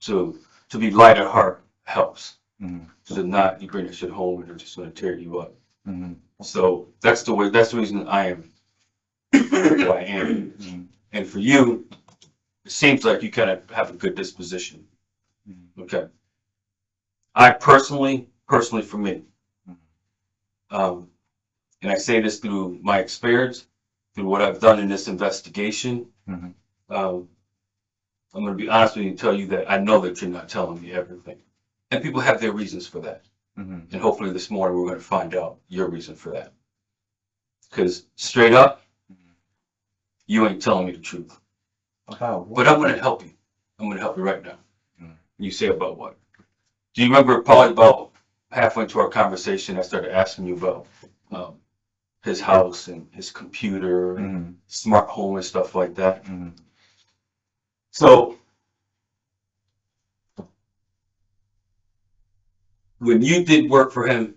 to be light at heart helps. Mm-hmm. So not you bring that shit home and they're just gonna tear you up. Mm-hmm. So that's the reason I am who I am. Mm-hmm. And for you, it seems like you kind of have a good disposition. Mm-hmm. Okay. I personally for me, and I say this through my experience, through what I've done in this investigation, Mm-hmm. I'm going to be honest with you and tell you that I know that you're not telling me everything. And people have their reasons for that. Mm-hmm. And hopefully this morning we're going to find out your reason for that. Because straight up, you ain't telling me the truth. But I'm going to help you. I'm going to help you right now. Mm-hmm. You say about what? Do you remember probably about halfway into our conversation, I started asking you about his house and his computer, and smart home and stuff like that. Mm-hmm. So when you did work for him,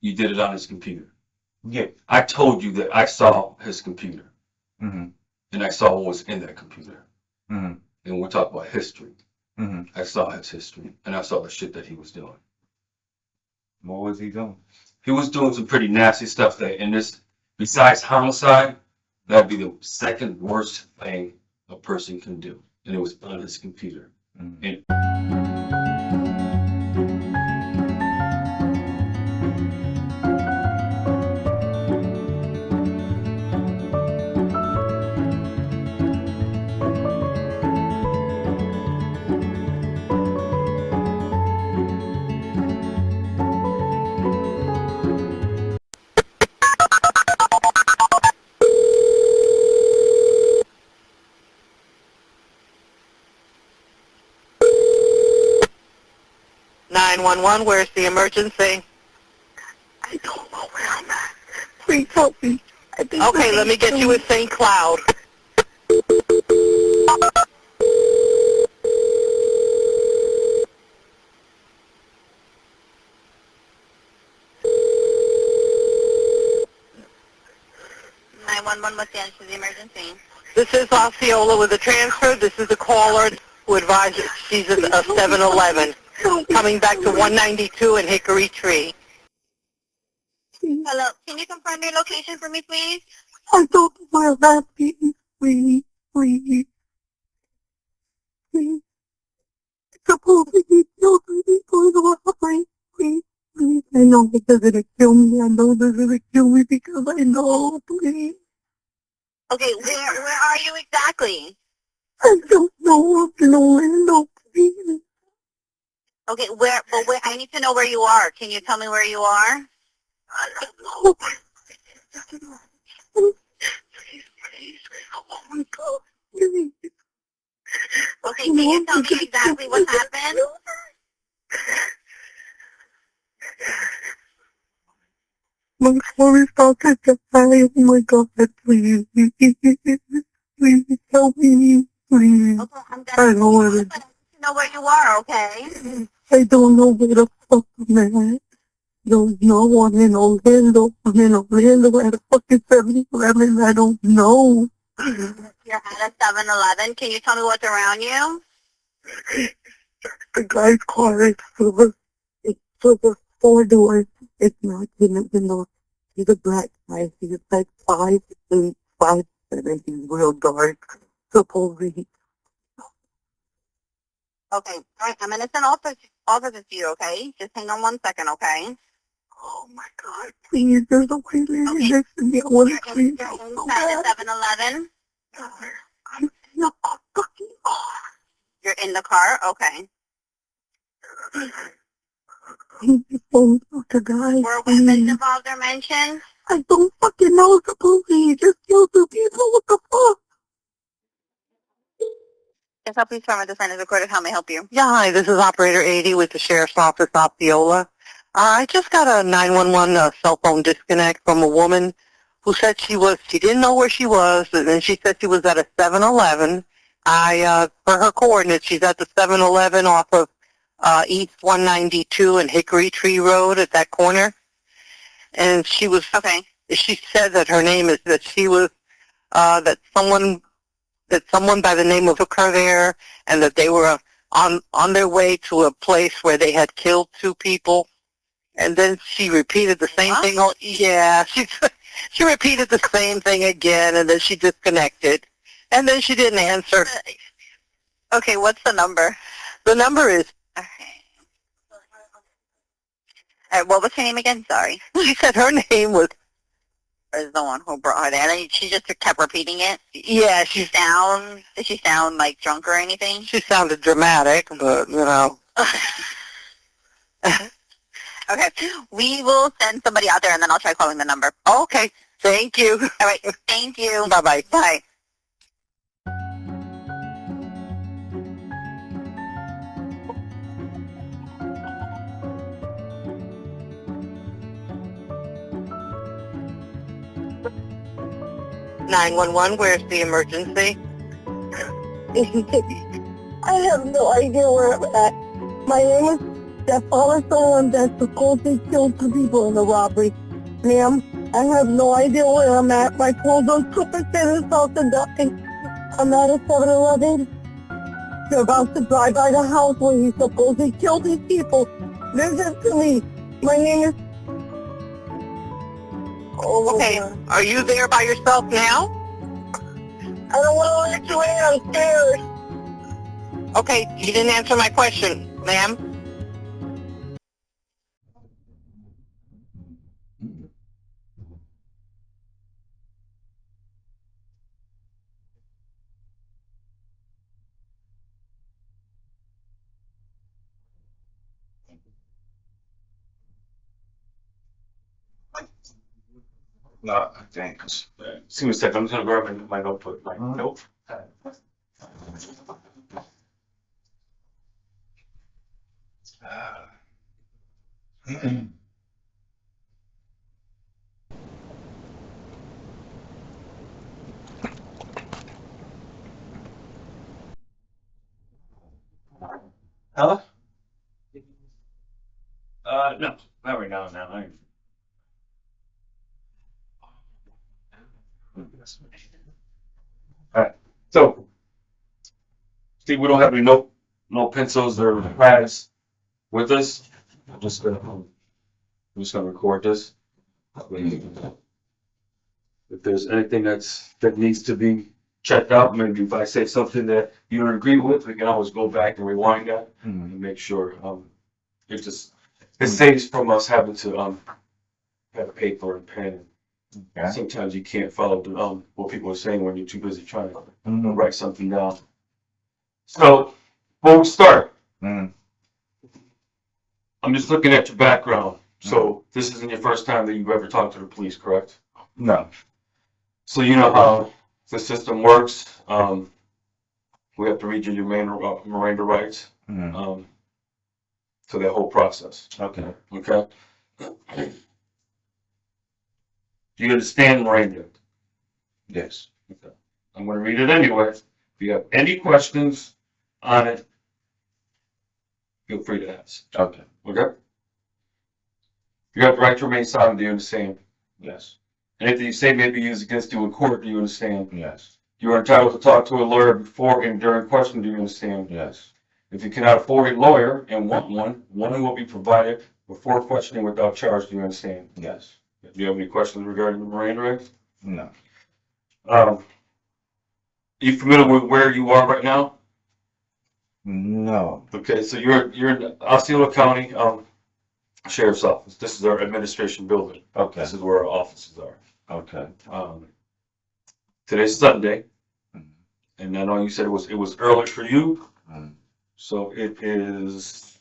you did it on his computer. Yeah. I told you that I saw his computer, Mm-hmm. and I saw what was in that computer. Mm-hmm. And we're talking about history. Mm-hmm. I saw his history, and I saw the shit that he was doing. What was he doing? He was doing some pretty nasty stuff that, in this, besides homicide, that'd be the second worst thing a person can do. And it was on his computer. Mm-hmm. And 911, where's the emergency? I don't know where I'm at. Please help me. Okay, let me get you with St. Cloud. What's the answer to the emergency? This is Osceola with a transfer. This is a caller who advises she's at a 7-Eleven coming back to 192 in Hickory Tree. Hello, can you confirm your location for me, please? I don't know where that is. Please. Please. Supposedly children people are suffering. Please. Please. I know because it'll kill me. I know this will kill me because I know. Please. Okay, where are you exactly? I don't know. No, please. Okay, where, I need to know where you are. Can you tell me where you are? I don't know. Please. Oh my God. Please. Okay, can you tell me exactly what happened? My car is about to die. Oh my God, please. Please help me. Please. Okay, I'm I gonna don't want but I need to know where you are, okay? I don't know where the fuck I'm at. There's no one in Orlando. I'm in Orlando at a fucking 7-Eleven. I don't know. You're at a 7-Eleven. Can you tell me what's around you? The guy's car is silver. It's silver 4 doors. It's not in he's a black guy. He's like 5'8", 5'7". He's real dark. Supposedly. Okay, all right, I'm gonna send officers to you, okay? Just hang on 1 second, okay? Oh my God, please, there's a white lady Okay. next to me. I want to You're scream inside so the bad. 7-Eleven? I'm in a fucking car. You're in the car? Okay. I'm just phone to the guy. Were weapons involved or mentioned? I don't fucking know. Supposedly he just killed 2 people. What the fuck? Yes, I'll please form this line is recorded. How may I help you? Yeah, hi, this is Operator 80 with the Sheriff's Office, Osceola. I just got a 911 cell phone disconnect from a woman who said she didn't know where she was, and then she said she was at a 7-Eleven. For her coordinates, she's at the 7-Eleven off of East 192 and Hickory Tree Road at that corner. And she was, Okay. she said that her name is, that she was, that someone by the name of took her there, and that they were on their way to a place where they had killed 2 people, and then she repeated the same thing. Oh, yeah, she repeated the same thing again, and then she disconnected, and then she didn't answer. Okay, what's the number? The number is. Okay. All right, what was her name again? Sorry. She said her name was. Is the one who brought her there. And she just kept repeating it. Yeah, Did she sound like drunk or anything? She sounded dramatic, but you know. Okay, we will send somebody out there, and then I'll try calling the number. Okay, thank you. All right, thank you. Bye-bye. Bye. Where's the emergency? I have no idea where I'm at. My name is Stefana Someone that's supposed to kill 2 people in the robbery. Ma'am, I have no idea where I'm at. My clothes are super thin and soft and dusty. I'm at a 7-Eleven. You're about to drive by the house where he supposedly killed these people. Listen to me. My name is... Oh, Okay, God. are you there by yourself now? I don't want to let you in. I'm scared. Okay, you didn't answer my question, ma'am. No, thanks. See what a second. I'm just gonna grab my notebook. My note. Huh? No, not right now. Alright, so, Steve, we don't have any no pencils or pads with us. I'm just gonna record this. If there's anything that needs to be checked out, maybe if I say something that you don't agree with, we can always go back and rewind that and make sure, it saves from us having to, have paper and pen. Okay. Sometimes you can't follow what people are saying when you're too busy trying to write something down. So, before we start, I'm just looking at your background. So, this isn't your first time that you've ever talked to the police, correct? No. So, you know how the system works. We have to read you your Miranda rights to that whole process. Okay. Okay? Do you understand Miranda? Yes. Okay. I'm going to read it anyway. If you have any questions on it, feel free to ask. Okay. Okay? You have the right to remain silent. Do you understand? Yes. Anything you say may be used against you in court. Do you understand? Yes. You are entitled to talk to a lawyer before and during question. Do you understand? Yes. If you cannot afford a lawyer and want one will be provided before questioning without charge. Do you understand? Yes. Do you have any questions regarding the Miranda rights? No. You familiar with where you are right now? No. Okay, so you're in Osceola County Sheriff's Office. This is our administration building. Okay. This is where our offices are. Okay. Today's Sunday, and I know you said it was early for you, so it is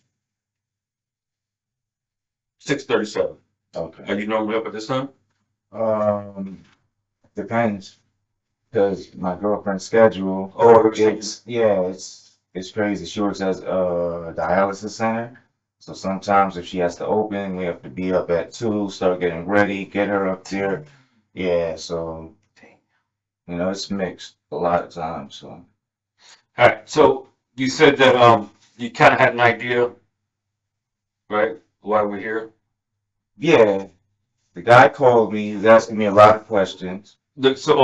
6:37. Okay. Are you normally up at this time? Depends, because my girlfriend's schedule. Oh, It's crazy. She works as a dialysis center, so sometimes if she has to open, we have to be up at 2, start getting ready, get her up there. Yeah, so it's mixed a lot of times. So. All right. So you said that you kind of had an idea, right? Why we're here. Yeah, the guy called me. He was asking me a lot of questions. So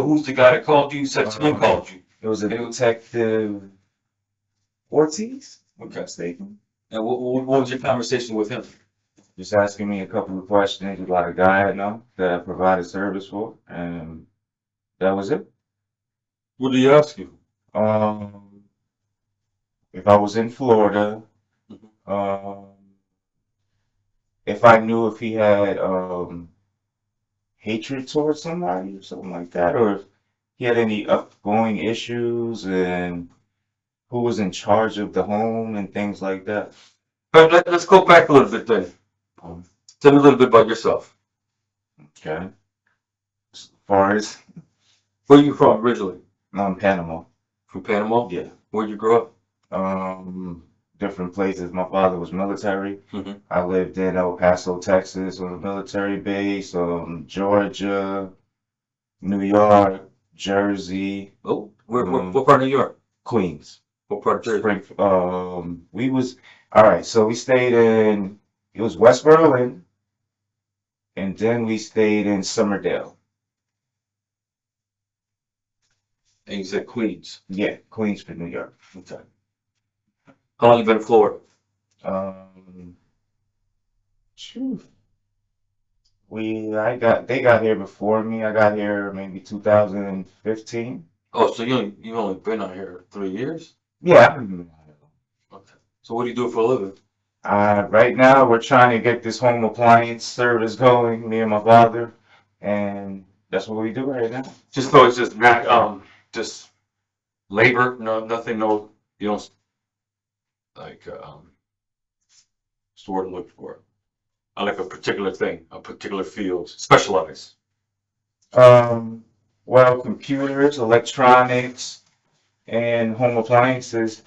who's the guy that called you? You said someone called you. It was a detective. Ortiz, if I'm Okay. not mistaken. And what was your conversation with him? Just asking me a couple of questions about a guy I know that I provided service for, and that was it. What did he ask you? Um, if I was in Florida, Mhm. if I knew if he had hatred towards somebody or something like that, or if he had any upgoing issues, and who was in charge of the home and things like that. But let's go back a little bit then. Tell me a little bit about yourself. Okay. As far as Where are you from originally? Panama, From Panama? yeah. Where'd you grow up? Different places. My father was military. Mm-hmm. I lived in El Paso, Texas, on a military base. Georgia, New York, Jersey, Oh, what part of New York? Queens. What part of Jersey? We was all right. So we stayed in. It was West Berlin, and then we stayed in Somerdale. And you said Queens. Yeah, Queensford, New York. Okay. How long you been in Florida? Phew. They got here before me. I got here maybe 2015. Oh, so you only been out here 3 years? Yeah, I've been Okay. So what do you do for a living? right now we're trying to get this home appliance service going, me and my father, and that's what we do right now. Just so it's just not just labor, nothing, you don't like what's the word I'm looking for? I like a particular thing, a particular field, specialize. Well, computers, electronics, and home appliances.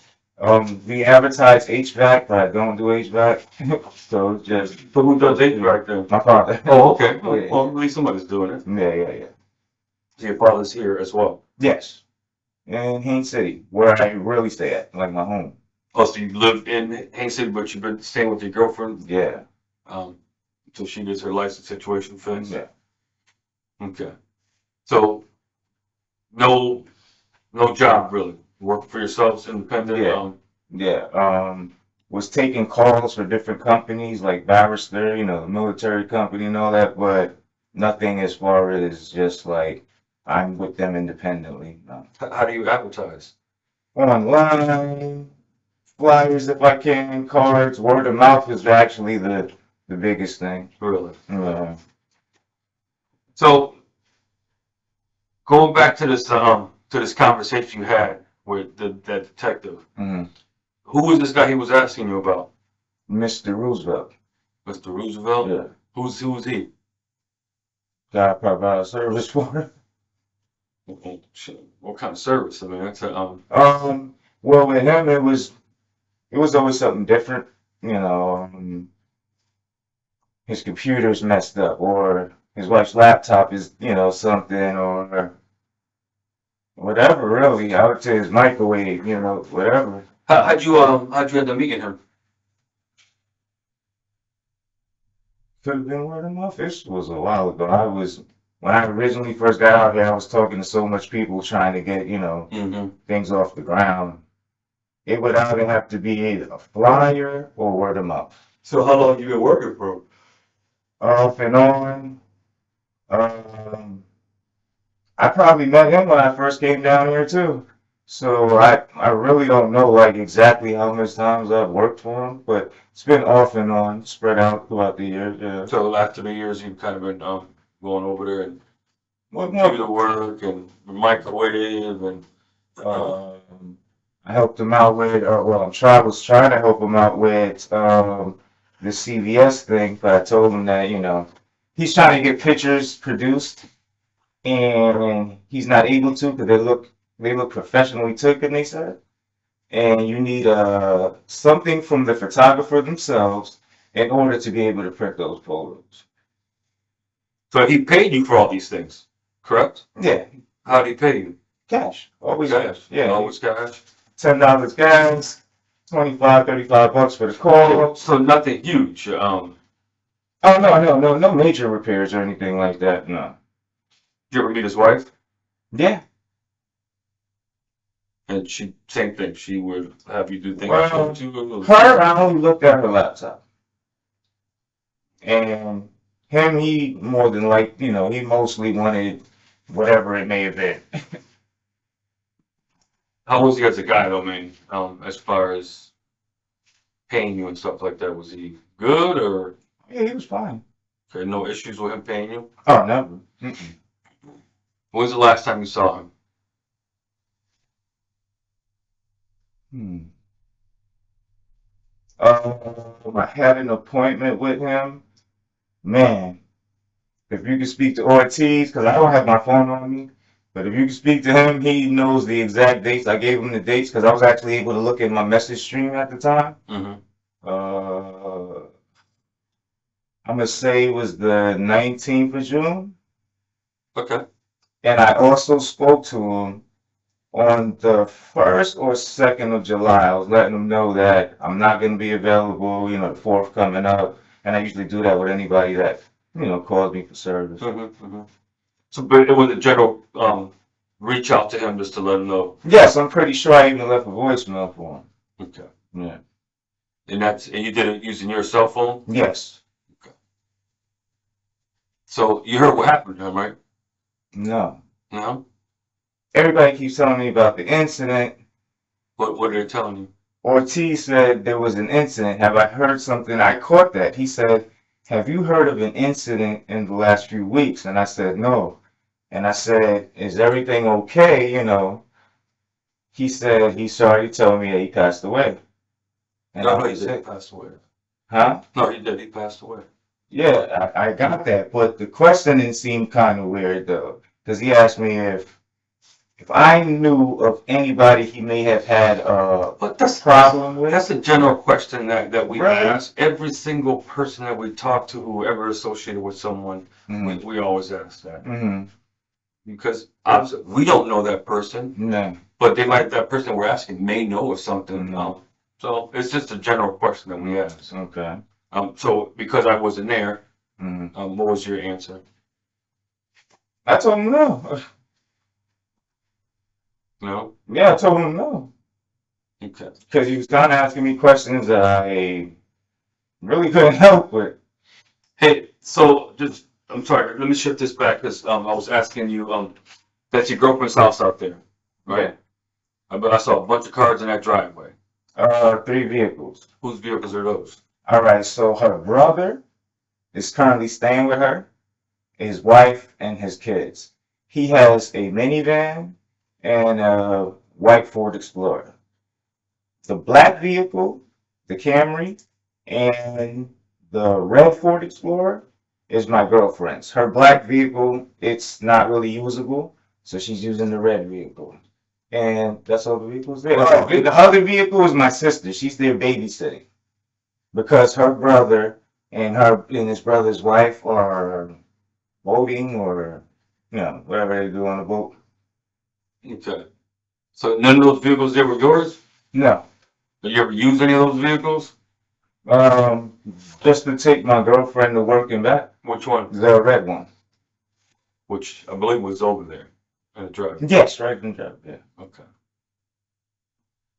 We advertise HVAC, but I don't do HVAC. So it's just But who does it right there? my father. Oh, okay. Yeah. Well, at least somebody's doing it. Yeah. So your father's here as well. Yes. In Haines City, where I really stay at, like my home. Oh, so you live in Haines City, but you've been staying with your girlfriend Yeah. until she gets her license situation fixed? Yeah. Okay. So no job really. Working for yourselves, independent. Yeah. Yeah. Was taking calls for different companies like Barrister, the military company and all that, but nothing as far as just like I'm with them independently. No. How do you advertise? Online, flyers if I can, cards, word of mouth is actually the biggest thing. Really? Yeah. So going back to this conversation you had with that detective, Mm-hmm. who was this guy he was asking you about? Mr. Roosevelt. Mr. Roosevelt? Yeah. Who's he? Guy I provide service for. Oh, shit. What kind of service? I mean, that's Well, with him, it was always something different. His computer's messed up, or his wife's laptop is, something, or whatever. Really, I would say his microwave, whatever. how'd you end up meeting him? Could have been word of mouth. This was a while ago. When I originally first got out here, I was talking to so much people trying to get, Mm-hmm. things off the ground. It would either have to be either a flyer or word of mouth. So how long you been working for him? Off and on. I probably met him when I first came down here too. So I really don't know like exactly how much times I've worked for him, but it's been off and on, spread out throughout the years. Yeah. So after the years, you've kind of been going over there and Well, do the work and the microwave and I helped him out with, was trying to help him out with the CVS thing, but I told him that he's trying to get pictures produced, and he's not able to because they look professionally taken, they said, and you need something from the photographer themselves in order to be able to print those photos. so he paid you for all these things, correct? Yeah, How did he pay you? cash, always Cash. Yeah, Always cash. $10 gas, $25-$35 for the call. So nothing huge. Oh no major repairs or anything like that. No. Did you ever meet his wife? Yeah. And she, same thing, she would have you do things Well, too. her, I only looked at her laptop. And him, he more than like, he mostly wanted whatever it may have been. How was he as a guy though, man? As far as paying you and stuff like that, was he good or Yeah, he was fine. okay, no issues with him paying you? Oh, never. Mm-mm. When was the last time you saw him? I had an appointment with him. Man, if you could speak to Ortiz, because I don't have my phone on me, but if you could speak to him, he knows the exact dates. I gave him the dates because I was actually able to look at my message stream at the time. Mm-hmm. I'm going to say it was the 19th of June. Okay. And I also spoke to him on the 1st or 2nd of July. I was letting him know that I'm not going to be available, the 4th coming up. And I usually do that with anybody that, calls me for service. Mm-hmm. Mm-hmm. So, but it was a general reach out to him just to let him know. Yes, I'm pretty sure I even left a voicemail for him. Okay. Yeah. And you did it using your cell phone? Yes. So you heard what happened to him, right? No. No? Everybody keeps telling me about the incident. What are they telling you? Ortiz said there was an incident. Have I heard something? I caught that. He said, have you heard of an incident in the last few weeks? And I said, no. And I said, is everything okay? He said he's sorry to tell me that he passed away. And No, I he said, did. He passed away. huh? No, he did. He passed away. Yeah, I got that. But the questioning seemed kind of weird, though. Because he asked me if I knew of anybody he may have had a But that's problem with. That's a general question that we Right. ask every single person that we talk to, whoever associated with someone. Mm-hmm. We always ask that Mm-hmm. because obviously we don't know that person, No. but that person we're asking may know of something. Mhm. So it's just a general question that we ask. Okay. So because I wasn't there, Mm-hmm. what was your answer? I told him no. No. Yeah, I told him no. Okay. Because he was kind of asking me questions that I really couldn't help with. Hey, so I'm sorry. Let me shift this back because I was asking you that's your girlfriend's house out there, right? I saw a bunch of cars in that driveway. 3 vehicles. Whose vehicles are those? All right, so her brother is currently staying with her, his wife, and his kids. He has a minivan and a white Ford Explorer. The black vehicle, the Camry, and the red Ford Explorer is my girlfriend's. Her black vehicle, it's not really usable, so she's using the red vehicle. And that's all the vehicles there. Oh, the other vehicle is my sister. She's there babysitting. Because her brother and his brother's wife are boating or, whatever they do on the boat. Okay. So none of those vehicles there were yours? No. Have you ever used any of those vehicles? Just to take my girlfriend to work and back. Which one? The red one. Which I believe was over there in the driveway. Yes, right in the drive, yeah. Okay.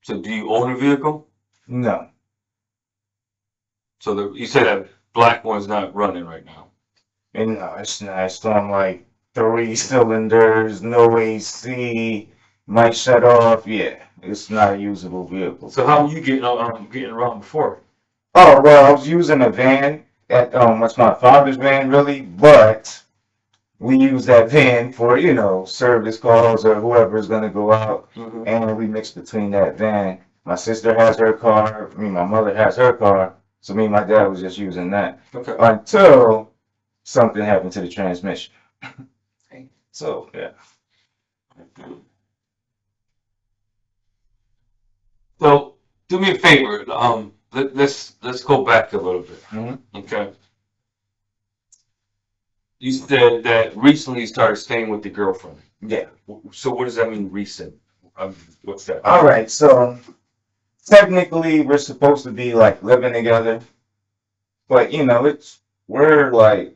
So do you own a vehicle? No. So you said that black one's not running right now. And no, it's not. It's on like 3 cylinders, no AC, might shut off. Yeah, it's not a usable vehicle. So how are you getting around before? Oh, well, I was using a van what's my father's van really, but we use that van for, service calls or whoever's gonna go out, and we mix between that van. My sister has her car, my mother has her car, so me and my dad was just using that. Okay. Until something happened to the transmission. So, yeah. So do me a favor. Let's go back a little bit. Okay. You said that recently you started staying with your girlfriend. Yeah. So what does that mean, recent? What's that? All right, so technically we're supposed to be like living together, but we're like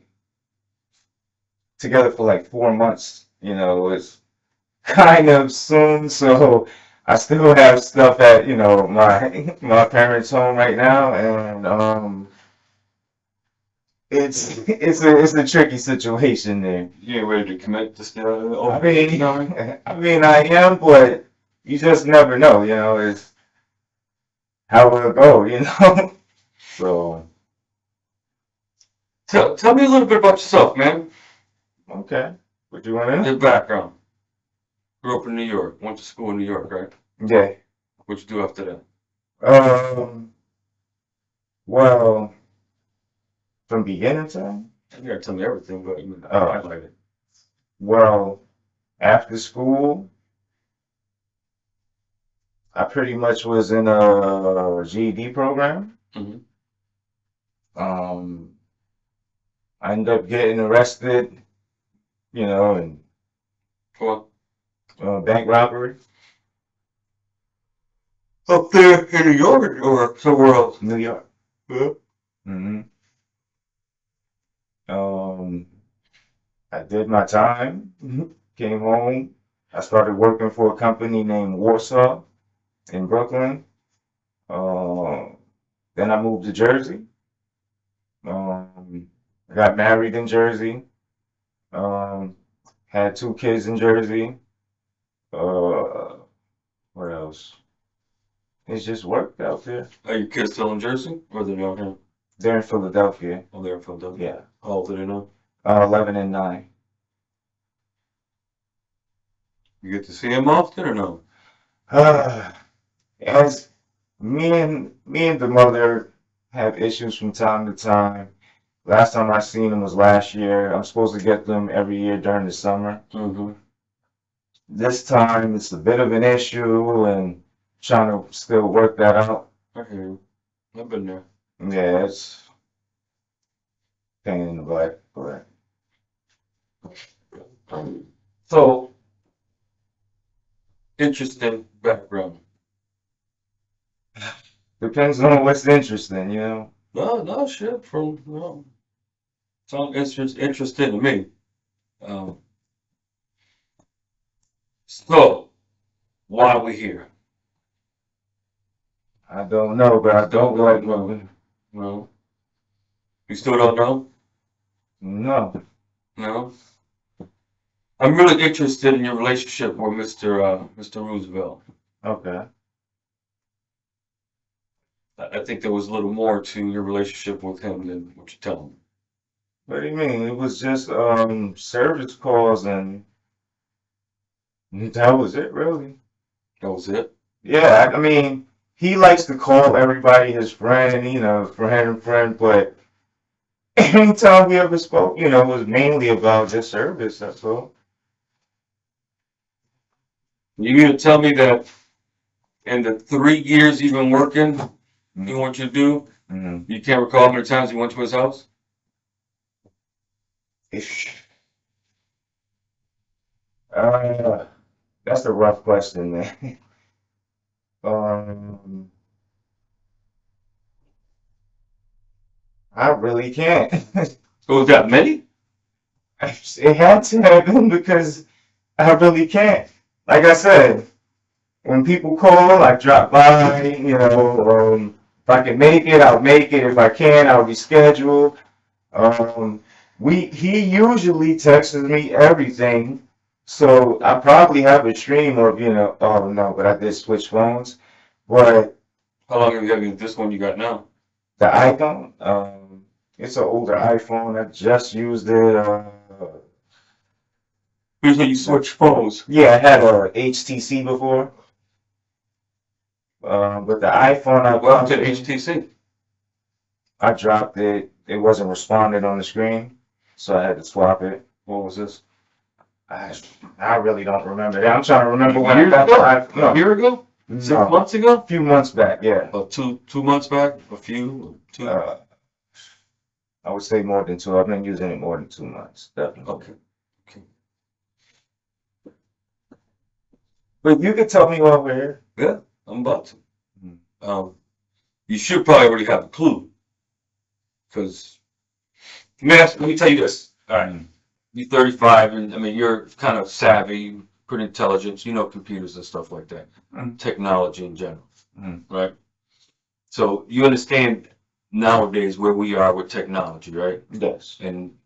together for like 4 months. It's kind of soon, so I still have stuff at, you know, my parents' home right now, and it's a tricky situation there. You ain't ready to commit this I mean, I am, but you just never know, you know, it's how it'll go, you know. So, Tell me a little bit about yourself, man. okay, what you want to know? Your background. Grew up in New York. Went to school in New York, right? Yeah. What'd you do after that? Well, from beginning time, You gotta tell me everything, but you Oh. highlight it. well, after school, I pretty much was in a GED program. Mhm. I ended up getting arrested, you know, in Well, bank robbery, up there in New York or somewhere else? New York. Yeah. hmm I did my time, came home. I started working for a company named Warsaw in Brooklyn. Then I moved to Jersey. I got married in Jersey. Had 2 kids in Jersey. What else? It's just worked out there. Are your kids still in Jersey? Or are they down here? They're in Philadelphia. Oh, they're in Philadelphia. Yeah. How old are they now? 11 and 9. You get to see them often or no? As me and the mother have issues from time to time. Last time I seen them was last year. I'm supposed to get them every year during the summer. Mm-hmm. This time it's a bit of an issue and trying to still work that out. I hear you. I've been there. Yeah, it's pain in the butt, but So, interesting background. depends on what's interesting, you know. No, shit. Sounds interesting to me. So, why are we here? I don't know, but I don't like moving. No. You still don't know? No. No. I'm really interested in your relationship with Mr. Roosevelt. Okay. I think there was a little more to your relationship with him than what you're telling me. What do you mean? It was just service calls and that was it, really. That was it? Yeah, I mean, he likes to call everybody his friend, you know, friend, but anytime we ever spoke, you know, it was mainly about just service, that's all. You mean to tell me that in the 3 years you've been working, you want you to do, Mm-hmm. you can't recall how many times you went to his house? That's a rough question, man. Um, I really can't. So was that many? It had to happen because I really can't. Like I said, when people call, I drop by, you know, if I can make it, I'll make it. If I can't, I'll reschedule. He usually texts me everything, so I probably have a stream of, you know, oh no, but I did switch phones. But How long have you had this one you got now? the iPhone, it's an older iPhone. I just used it. Usually you switch phones. Yeah, I had a HTC before. But the iPhone Welcome to HTC. I dropped it. It wasn't responding on the screen, so I had to swap it. What was this? I really don't remember that. I'm trying to remember when I Years got the ago? iPhone. A year ago? 6 No, months ago? a few months back, yeah. Or two months back? A few? Two? I would say more than 2. I've been using it more than 2 months, definitely. Okay. But you could tell me while we're here. Yeah, I'm about to. Mhm. You should probably already have a clue. Because, let me tell you this. All right. You're 35, and I mean, you're kind of savvy, pretty intelligent. You know computers and stuff like that. Mhm. Technology in general, Mhm. right? So you understand nowadays where we are with technology, right? Yes. And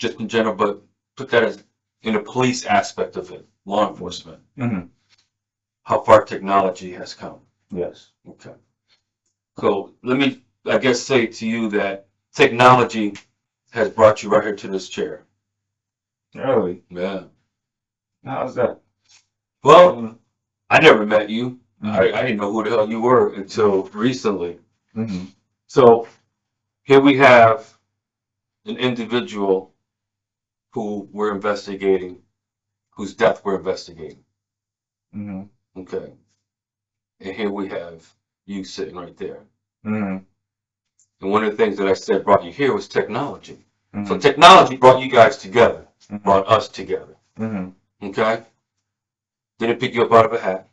just in general, but put that as in the police aspect of it, law enforcement, Mhm. how far technology has come. Yes. Okay. So let me, I guess, say to you that technology has brought you right here to this chair. Really? Yeah. How's that? Well, I never met you. Mhm. I didn't know who the hell you were until recently. Mhm. So here we have an individual who we're investigating, whose death we're investigating. Mhm. Okay. And here we have you sitting right there. Mhm. And one of the things that I said brought you here was technology. So Mhm. technology brought you guys together, brought us together. Mhm. Okay? Didn't pick you up out of a hat.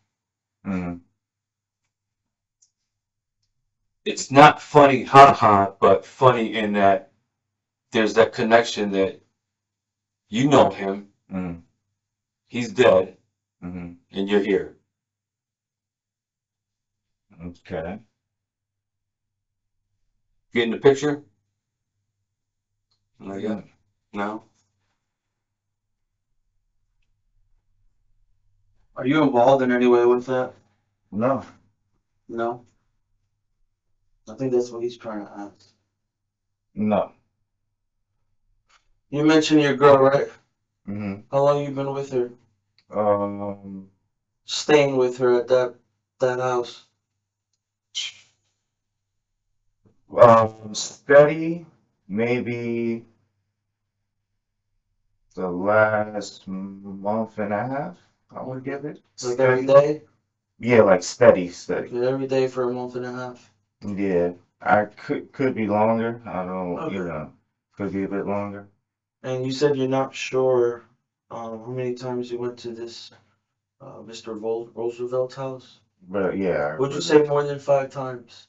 Mhm. It's not funny, haha, but funny in that there's that connection that you know him, Mhm. he's dead, Mhm. and you're here. Okay. Getting the picture? Not yet? Mhm. No? Are you involved in any way with that? No. No. I think that's what he's trying to ask. No. You mentioned your girl, right? Mhm. How long you been with her? Um. Staying with her at that house? Steady. Maybe the last month and a half. I would give it. Like every day? Yeah, like steady. Okay, every day for a month and a half. Yeah, I could be longer. I don't, Okay. could be a bit longer. And you said you're not sure how many times you went to this Mr. Roosevelt's house? But yeah, Would you say more than 5 times?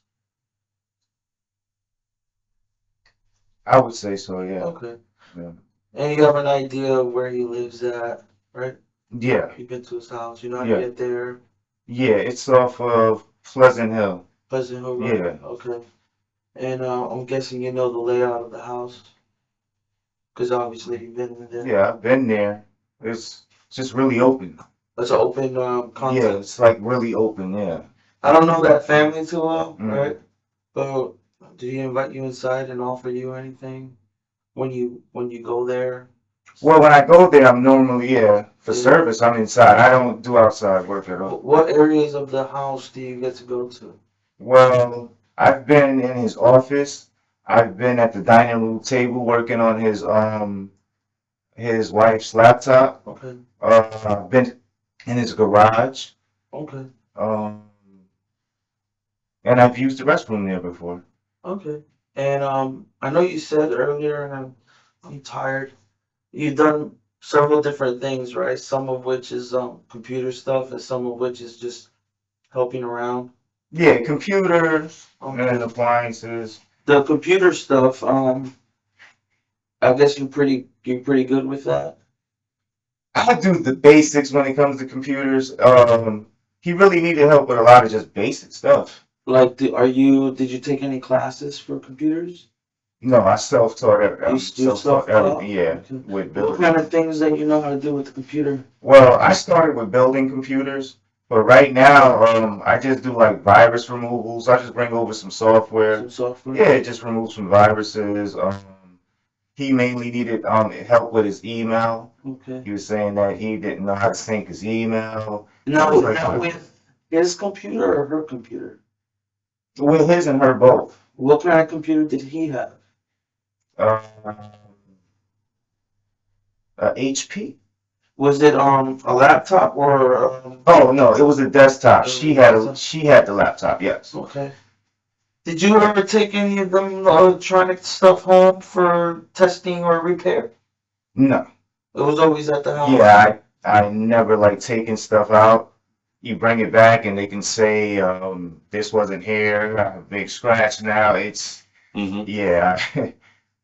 I would say so. Yeah. Okay. Yeah. And you have an idea of where he lives at, right? Yeah. You've been to his house. You know how to Yeah. get there. Yeah. It's off of Pleasant Hill. Pleasant Hill Road. Yeah. Okay. And I'm guessing you know the layout of the house, because obviously you've been in there. Yeah, I've been there. It's just really open. That's an open Yeah, concept. it's like really open. Yeah. I don't know that family too well, Mhm. right? But did he invite you inside and offer you anything when you go there? Well, when I go there, I'm normally for Yeah. service. I'm inside. I don't do outside work at all. What areas of the house do you get to go to? Well, I've been in his office. I've been at the dining room table working on his wife's laptop. Okay. I've been in his garage. Okay. Um, and I've used the restroom there before. Okay. And I know you said earlier, and I'm tired. You've done several different things, right? Some of which is computer stuff, and some of which is just helping around. Yeah, computers and Okay. appliances. The computer stuff, I guess you're pretty good with that. I do the basics when it comes to computers. He really needed help with a lot of just basic stuff. Like, did you take any classes for computers? No, I self-taught everything. You Self-taught self-taught? everything. Yeah, Okay. with What building. kind of things that you know how to do with the computer? Well, I started with building computers, but right now, I just do like virus removals. I just bring over some software. Some software? Yeah, it just removes some viruses. He mainly needed help with his email. Okay. He was saying that he didn't know how to sync his email. Now, Like- now with his computer or her computer? With his and her both. What kind of computer did he have? Um, HP. Was it a laptop or Oh no, it was a desktop. It was She a had desktop? she had the laptop. Yes. Okay. Did you ever take any of them electronic stuff home for testing or repair? No. It was always at the house. Yeah, I never like taking stuff out. You bring it back and they can say this wasn't here. A big scratch now. It's Mm-hmm. yeah.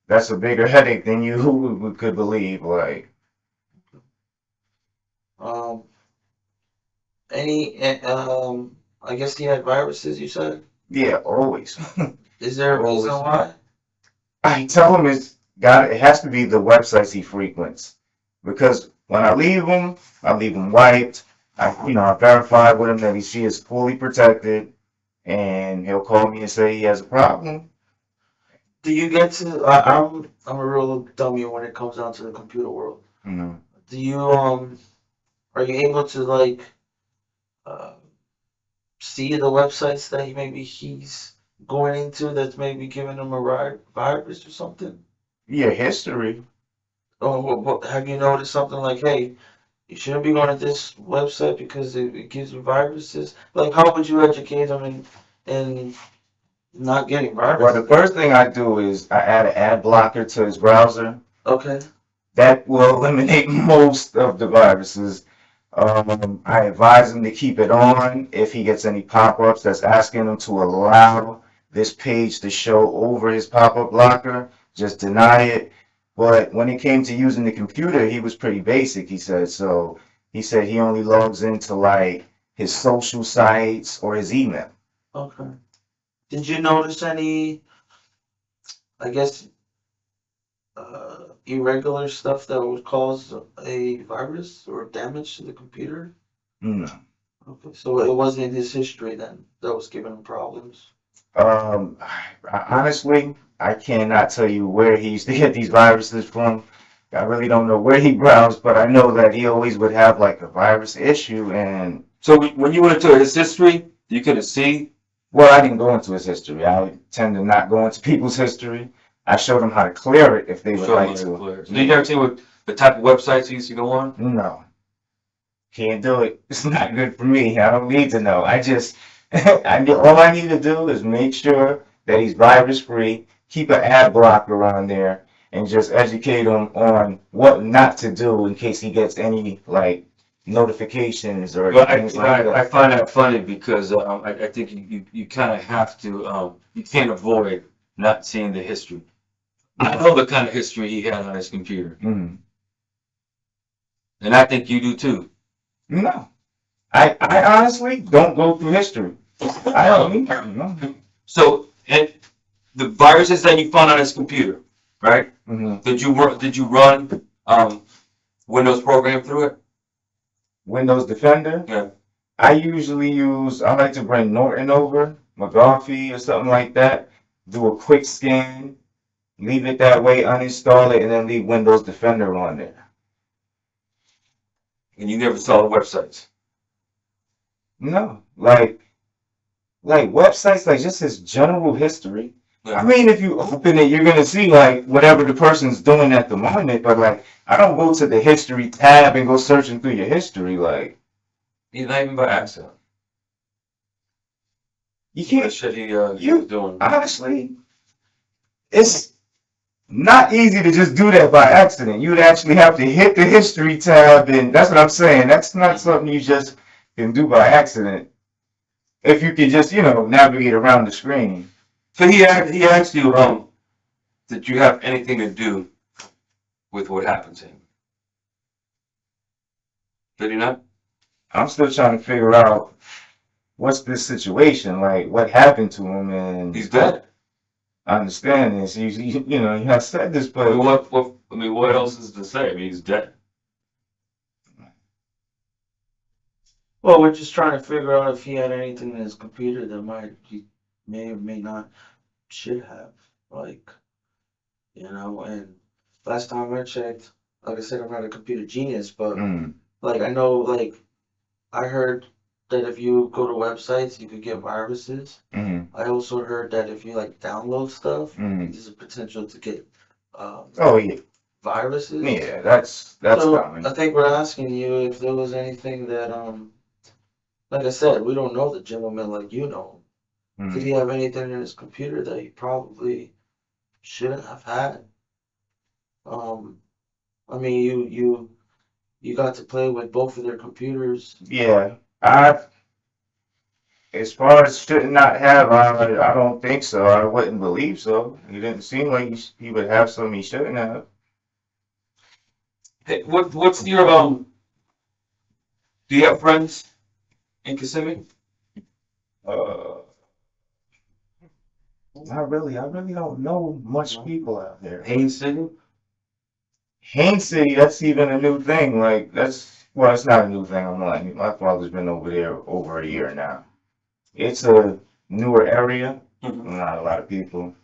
That's a bigger headache than you could believe. Like Um, I guess he had viruses, you said? Yeah, always. Is there a reason Always. why? I tell him it has to be the websites he frequents. Because when I leave him wiped. I verify with him that she is fully protected, and he'll call me and say he has a problem. Do you get to, I'm a real dummy when it comes down to the computer world. Mhm. Do you, are you able to like, uh, see the websites that he's going into that's maybe giving him a virus or something? Yeah, history. Or have you noticed something like, hey, you shouldn't be going to this website because it gives you viruses? Like, how would you educate them in not getting Well, the viruses? first thing I do is I add an ad blocker to his browser. Okay. That will eliminate most of the viruses. I advise him to keep it on if he gets any pop-ups that's asking him to allow this page to show over his pop-up blocker. Just deny it. But when it came to using the computer, he was pretty basic, he said. So he said he only logs into like his social sites or his email. Okay. Did you notice any, I guess, irregular stuff that would cause a virus or damage to the computer? No. Okay, so it wasn't his history then that was giving him problems. Honestly, I cannot tell you where he used to get these viruses from. I really don't know where he browsed, but I know that he always would have like a virus issue. And So when you went into his history, you could see. well, I didn't go into his history. I would tend to not go into people's history. I showed them how to clear it if they would like to. So did you ever see what the type of websites he used to go on? No, can't do it. It's not good for me. I don't need to know. All I need to do is make sure that he's virus free, keep an ad blocker on there, and just educate him on what not to do in case he gets any like notifications or Well, things like I that. find that funny because I think you kind of have to, you can't avoid not seeing the history. I know the kind of history he had on his computer, Mm. and I think you do too. No, I honestly don't go through history. I don't need to. No. So, and the viruses that you found on his computer, right? Hmm. Did you run Windows program through it? Windows Defender. Yeah. I like to bring Norton over, McAfee or something like that. Do a quick scan, leave it that way, uninstall it, and then leave Windows Defender on there. And you never saw the websites. No, like websites, like just his general history. Yeah. I mean, if you open it, you're gonna see like whatever the person's doing at the moment. But like, I don't go to the history tab and go searching through your history. Like, He's not even by accident. you What can't. shit he was doing. Honestly, it's not easy to just do that by accident. You'd actually have to hit the history tab, and that's what I'm saying. That's not something you just can do by accident. If you can just, navigate around the screen. So he asked you did you have anything to do with what happened to him? Did he not? I'm still trying to figure out what's this situation, like what happened to him, and He's dead. I understand this. You have said this, I mean, but what else is to say? I mean, he's dead. Well, we're just trying to figure out if he had anything in his computer that he may or may not should have. Like, and last time I checked, like I said, I'm not a computer genius, but like I know, like I heard that if you go to websites, you could get viruses. I also heard that if you like download stuff, there's a potential to get oh yeah, viruses. yeah, that's So common. I think we're asking you if there was anything that like I said, we don't know the gentleman like you know. Did he have anything in his computer that he probably shouldn't have had? I mean, you got to play with both of their computers. Yeah, as far as should not have, I don't think so. I wouldn't believe so. He didn't seem like he would have something he shouldn't have. Hey, what's your do you have friends in Kissimmee? Uh, not really. I really don't know much people out there. Haines City? Haines City, that's even a new thing. Like well, it's not a new thing. I'm lying. My father's been over there over a year now. It's a newer area. Mhm. Not a lot of people.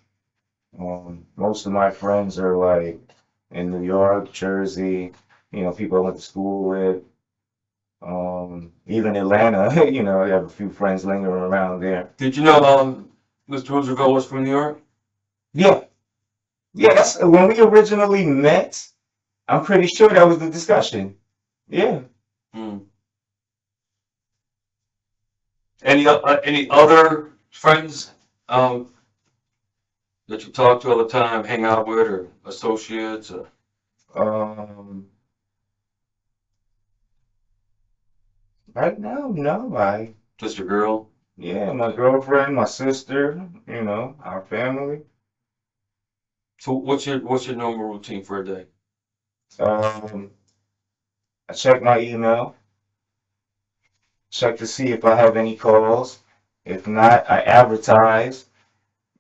Most of my friends are like in New York, Jersey. People I went to school with. Even Atlanta. I have a few friends lingering around there. Did you know Mr. Roosevelt was from New York? Yeah, yeah. That's when we originally met. I'm pretty sure that was the discussion. Yeah. Mm. Any other friends that you talk to all the time, hang out with, or associates? Or Um, right now, no. just your girl? Yeah, my girlfriend, my sister, our family. So what's your normal routine for a day? Um, I check my email, check to see if I have any calls. If not, I advertise.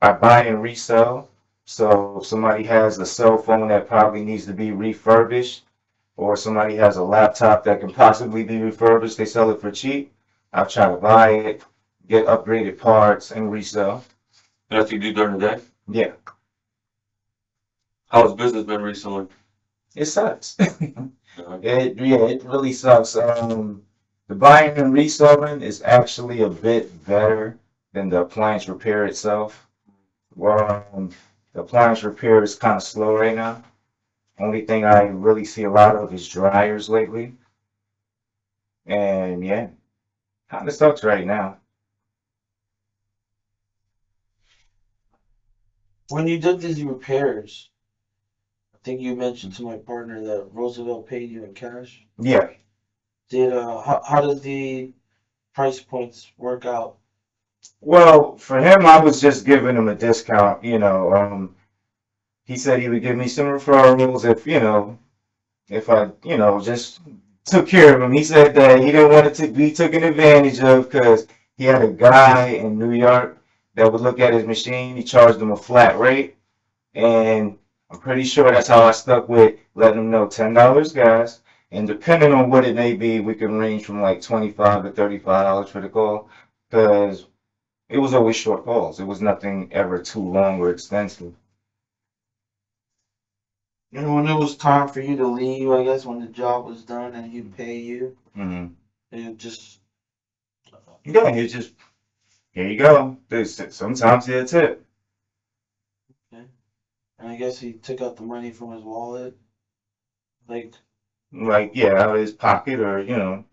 I buy and resell. So if somebody has a cell phone that probably needs to be refurbished, or somebody has a laptop that can possibly be refurbished, they sell it for cheap. I'll try to buy it, get upgraded parts, and resell. That's what you do during the day? Yeah, How's business been recently? it sucks. Uh, It really sucks. The buying and reselling is actually a bit better than the appliance repair itself. Well, the appliance repair is kind of slow right now. Only thing I really see a lot of is dryers lately. And yeah, kind of sucks right now. When you did these repairs, I think you mentioned to my partner that Roosevelt paid you in cash. Yeah. How does the price points work out? Well, for him, I was just giving him a discount. He said he would give me some referrals if I, just took care of him. He said that he didn't want it to be taken advantage of because he had a guy in New York that would look at his machine. He charged him a flat rate, and I'm pretty sure that's how I stuck with letting him know $10, guys. And depending on what it may be, we can range from like $25 to $35 for the call because it was always short calls. It was nothing ever too long or extensive. And when it was time for you to leave, I guess when the job was done and he'd pay you, Mm-hmm. it just Yeah, you just here you go. Sometimes he'll tip. and I guess he took out the money from his wallet. Like Like, yeah, out of his pocket or.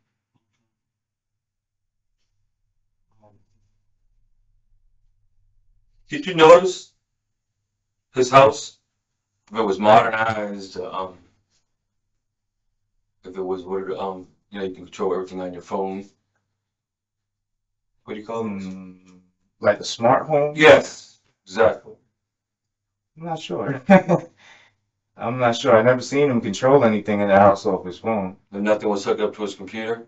Did you notice his house? If it was modernized, if it was you can control everything on your phone. What do you call those? Like a smart home? Yes, exactly. I'm not sure. I'm not sure. I never seen him control anything in the house off his phone. And nothing was hooked up to his computer.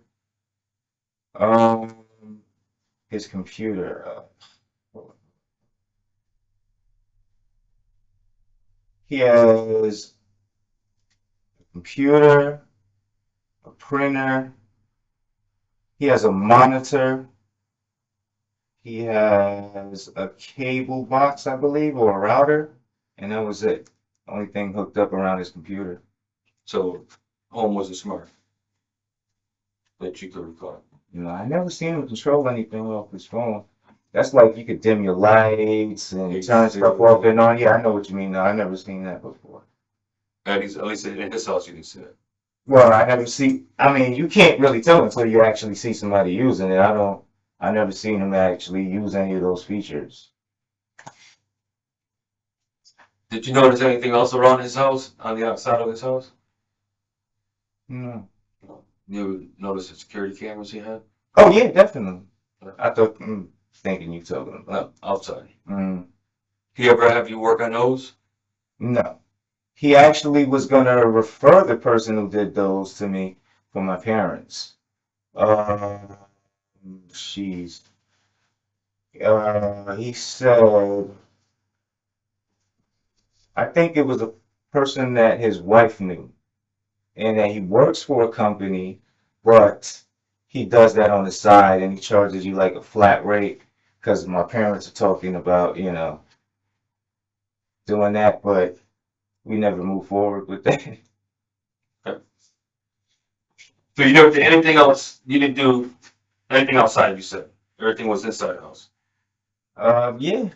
Um, his computer. He has a computer, a printer. He has a monitor. He has a cable box, I believe, or a router, and that was it. Only thing hooked up around his computer. So home wasn't smart that you could recall. I never seen him control anything off his phone. That's like you could dim your lights and turn stuff off and on. Yeah, I know what you mean. No, I never seen that before. At least in his house you didn't see it. Well, I never see. I mean, you can't really tell until you actually see somebody using it. I never seen him actually use any of those features. Did you notice anything else around his house, on the outside of his house? No. You noticed the security cameras he had? Oh yeah, definitely. I thought. Thinking you told him. No, outside. Mm, He ever have you work on those? no. He actually was gonna refer the person who did those to me for my parents. Uh, She's. He said, I think it was a person that his wife knew, and that he works for a company, but he does that on the side, and he charges you like a flat rate. Because my parents are talking about, doing that, but we never move forward with that. So you never did anything else? You didn't do anything outside, you said? Everything was inside the house? Yeah,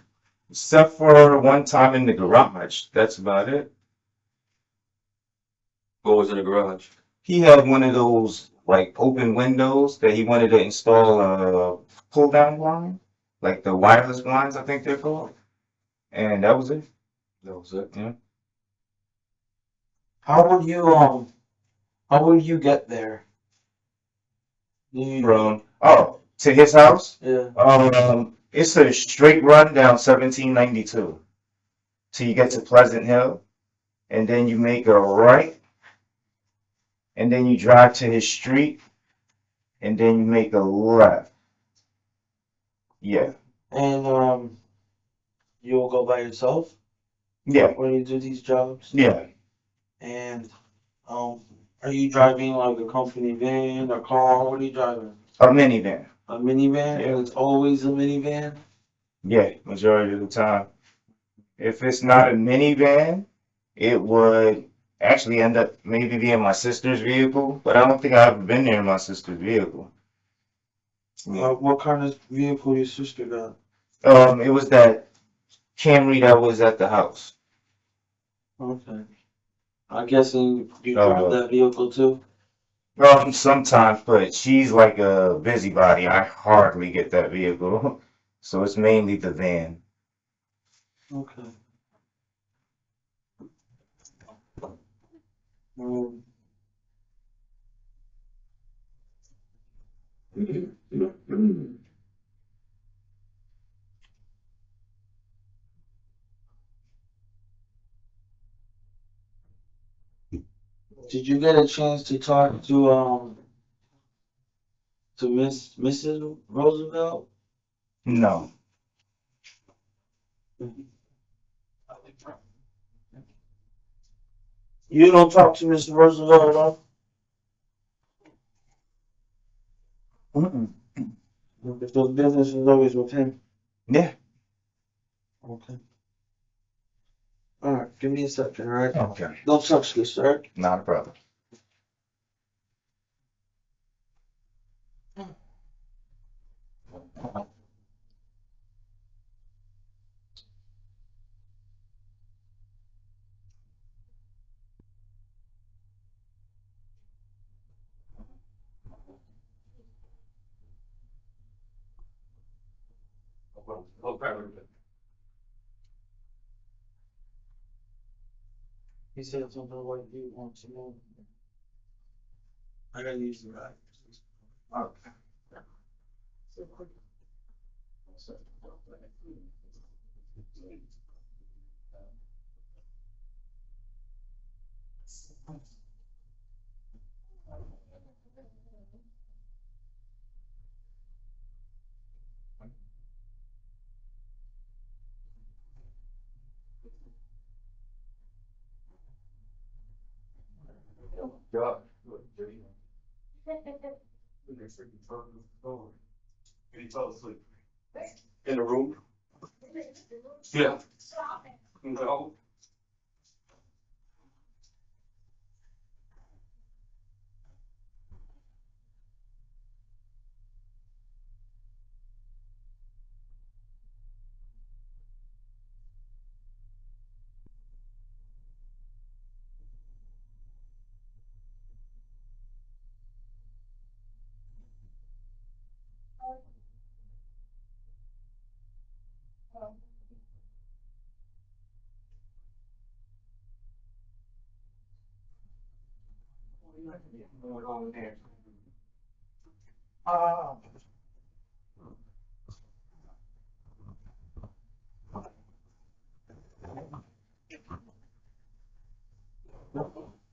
except for one time in the garage. That's about it. What was in the garage? He had one of those like open windows that he wanted to install a pull down blind, like the wireless blinds, I think they're called. And that was it. That was it. Yeah. How would you get there? You, To his house. yeah. It's a straight run down 1792 till you get to Pleasant Hill, and then you make a right, and then you drive to his street, and then you make a left. Yeah. And you'll go by yourself Yeah. when you do these jobs? Yeah. And are you driving like a company van or car? What are you driving? A minivan. A minivan? Yeah. And it's always a minivan? Yeah, majority of the time. If it's not a minivan, it would actually end up maybe being my sister's vehicle, but I don't think I've ever been there in my sister's vehicle. What kind of vehicle your sister got? It was that Camry that was at the house. Okay. I'm guessing you drive that vehicle too? Sometimes, but she's like a busybody. I hardly get that vehicle, so it's mainly the van. Okay. Um, Did you get a chance to talk to Mrs. Roosevelt? No. You don't talk to Mrs. Roosevelt at all? Mm-mm. If those business is always with him. Yeah. Okay. All right, give me a second, all right? Okay. Don't touch this, all right? Not a problem. He said something like you want to know. I gotta use the right. Okay. God. He fell asleep. In the room? Yeah. No.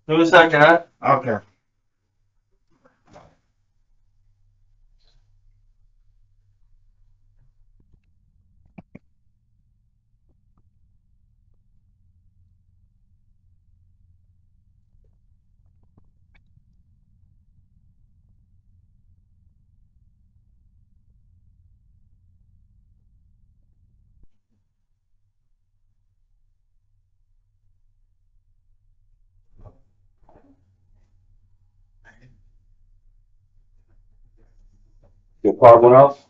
Give me a second, huh? Okay. Your power went off?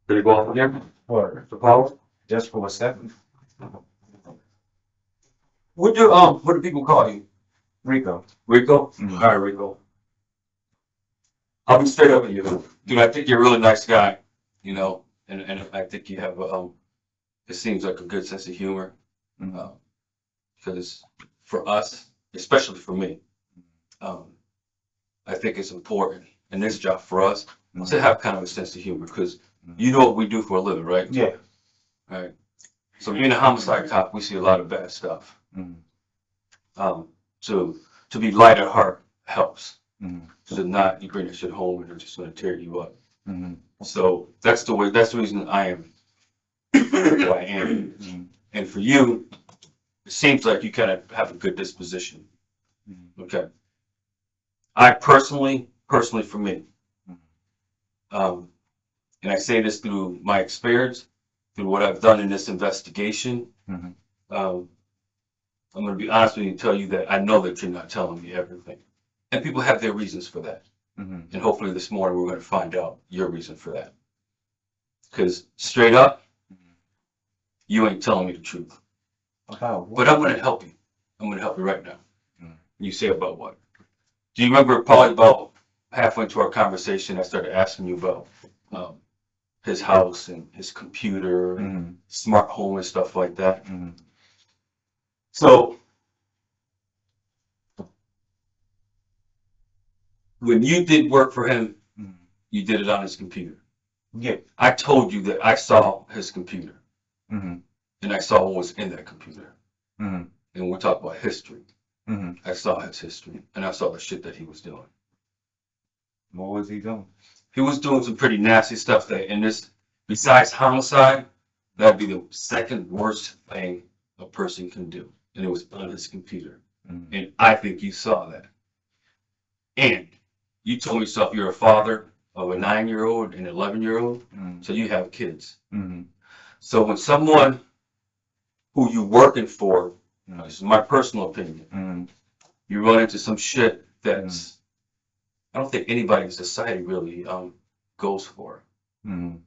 Did it go off again? What? The power? Just for a second. What do people call you? Rico. Rico? Mhm. All right, Rico. I'll be straight up with you. Dude, I think you're a really nice guy, you know, and I think you have, it seems like a good sense of humor. Mhm. Because for us, especially for me, I think it's important in this job for us to have kind of a sense of humor because you know what we do for a living, right? Yeah. Right. So being a homicide cop, we see a lot of bad stuff. Mhm. To be light at heart helps. Mhm. So not you bring that shit home and they're just going to tear you up. Mhm. So that's the reason I am who I am. Mhm. And for you, it seems like you kind of have a good disposition. Mhm. Okay. I personally for me, and I say this through my experience, through what I've done in this investigation, Mhm. I'm going to be honest with you and tell you that I know that you're not telling me everything. And people have their reasons for that. Mhm. And hopefully this morning we're going to find out your reason for that. Because straight up, you ain't telling me the truth. About what? But I'm going to help you. I'm going to help you right now. Mhm. You say about what? Do you remember probably about halfway into our conversation, I started asking you about his house and his computer and Mhm. smart home and stuff like that. Mhm. So when you did work for him, Mhm. you did it on his computer. Yeah. I told you that I saw his computer Mhm. and I saw what was in that computer. Mhm. And we're talking about history. Mhm. I saw his history and I saw the shit that he was doing. What was he doing? He was doing some pretty nasty stuff that in this, besides homicide, that'd be the second worst thing a person can do. And it was on his computer. Mhm. And I think you saw that. And you told yourself you're a father of a 9-year-old and 11-year-old, Mhm. so you have kids. Mhm. So when someone who you working for, this is my personal opinion, Mhm. you run into some shit that's, I don't think anybody in society really goes for. Mhm.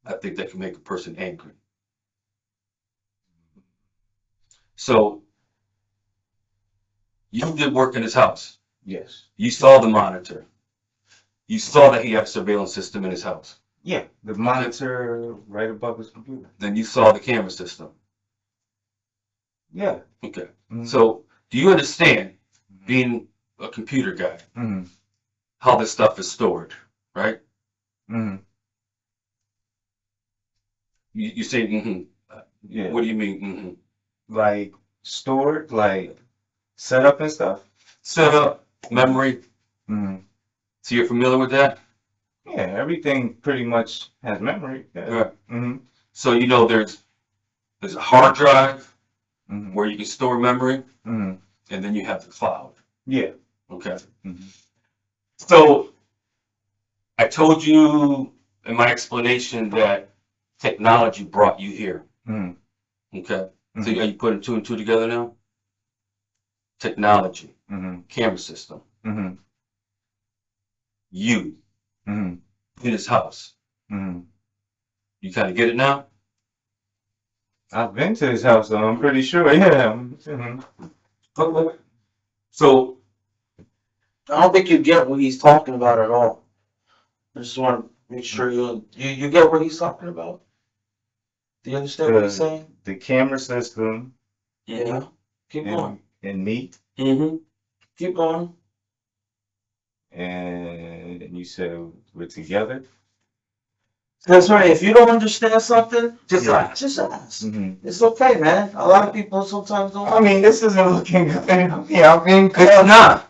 I think that can make a person angry. So you did work in his house. Yes. You saw the monitor. You saw that he had a surveillance system in his house. Yeah. The monitor right above his computer. Then you saw the camera system. Yeah. Okay. Mhm. So do you understand, being a computer guy, Mhm. how this stuff is stored, right? Mhm. You say, mm-hmm. Yeah. What do you mean, mm-hmm? Like stored, like set up and stuff. Setup, memory. Mhm. So you're familiar with that? Yeah. Everything pretty much has memory. Yeah. Right. Mhm. So you know there's a hard drive Mhm. where you can store memory, Mhm. and then you have the cloud. Yeah. Okay. Mhm. So I told you in my explanation that technology brought you here. Mhm. Okay. So Mhm. are you putting two and two together now? Technology, Mhm. camera system, Mhm. you Mhm. in his house. Mhm. You kind of get it now? I've been to his house, though. I'm pretty sure. Yeah. Mhm. Okay. So I don't think you get what he's talking about at all. I just want to make sure you get what he's talking about. Do you understand what he's saying? The camera system Yeah. Keep going. and me, mm-hmm. Keep going. and you said we're together. That's right. If you don't understand something, just Yeah. ask. Just ask. Mm-hmm. It's okay, man. A lot of people sometimes don't. I mean, this isn't looking good. Yeah, I mean,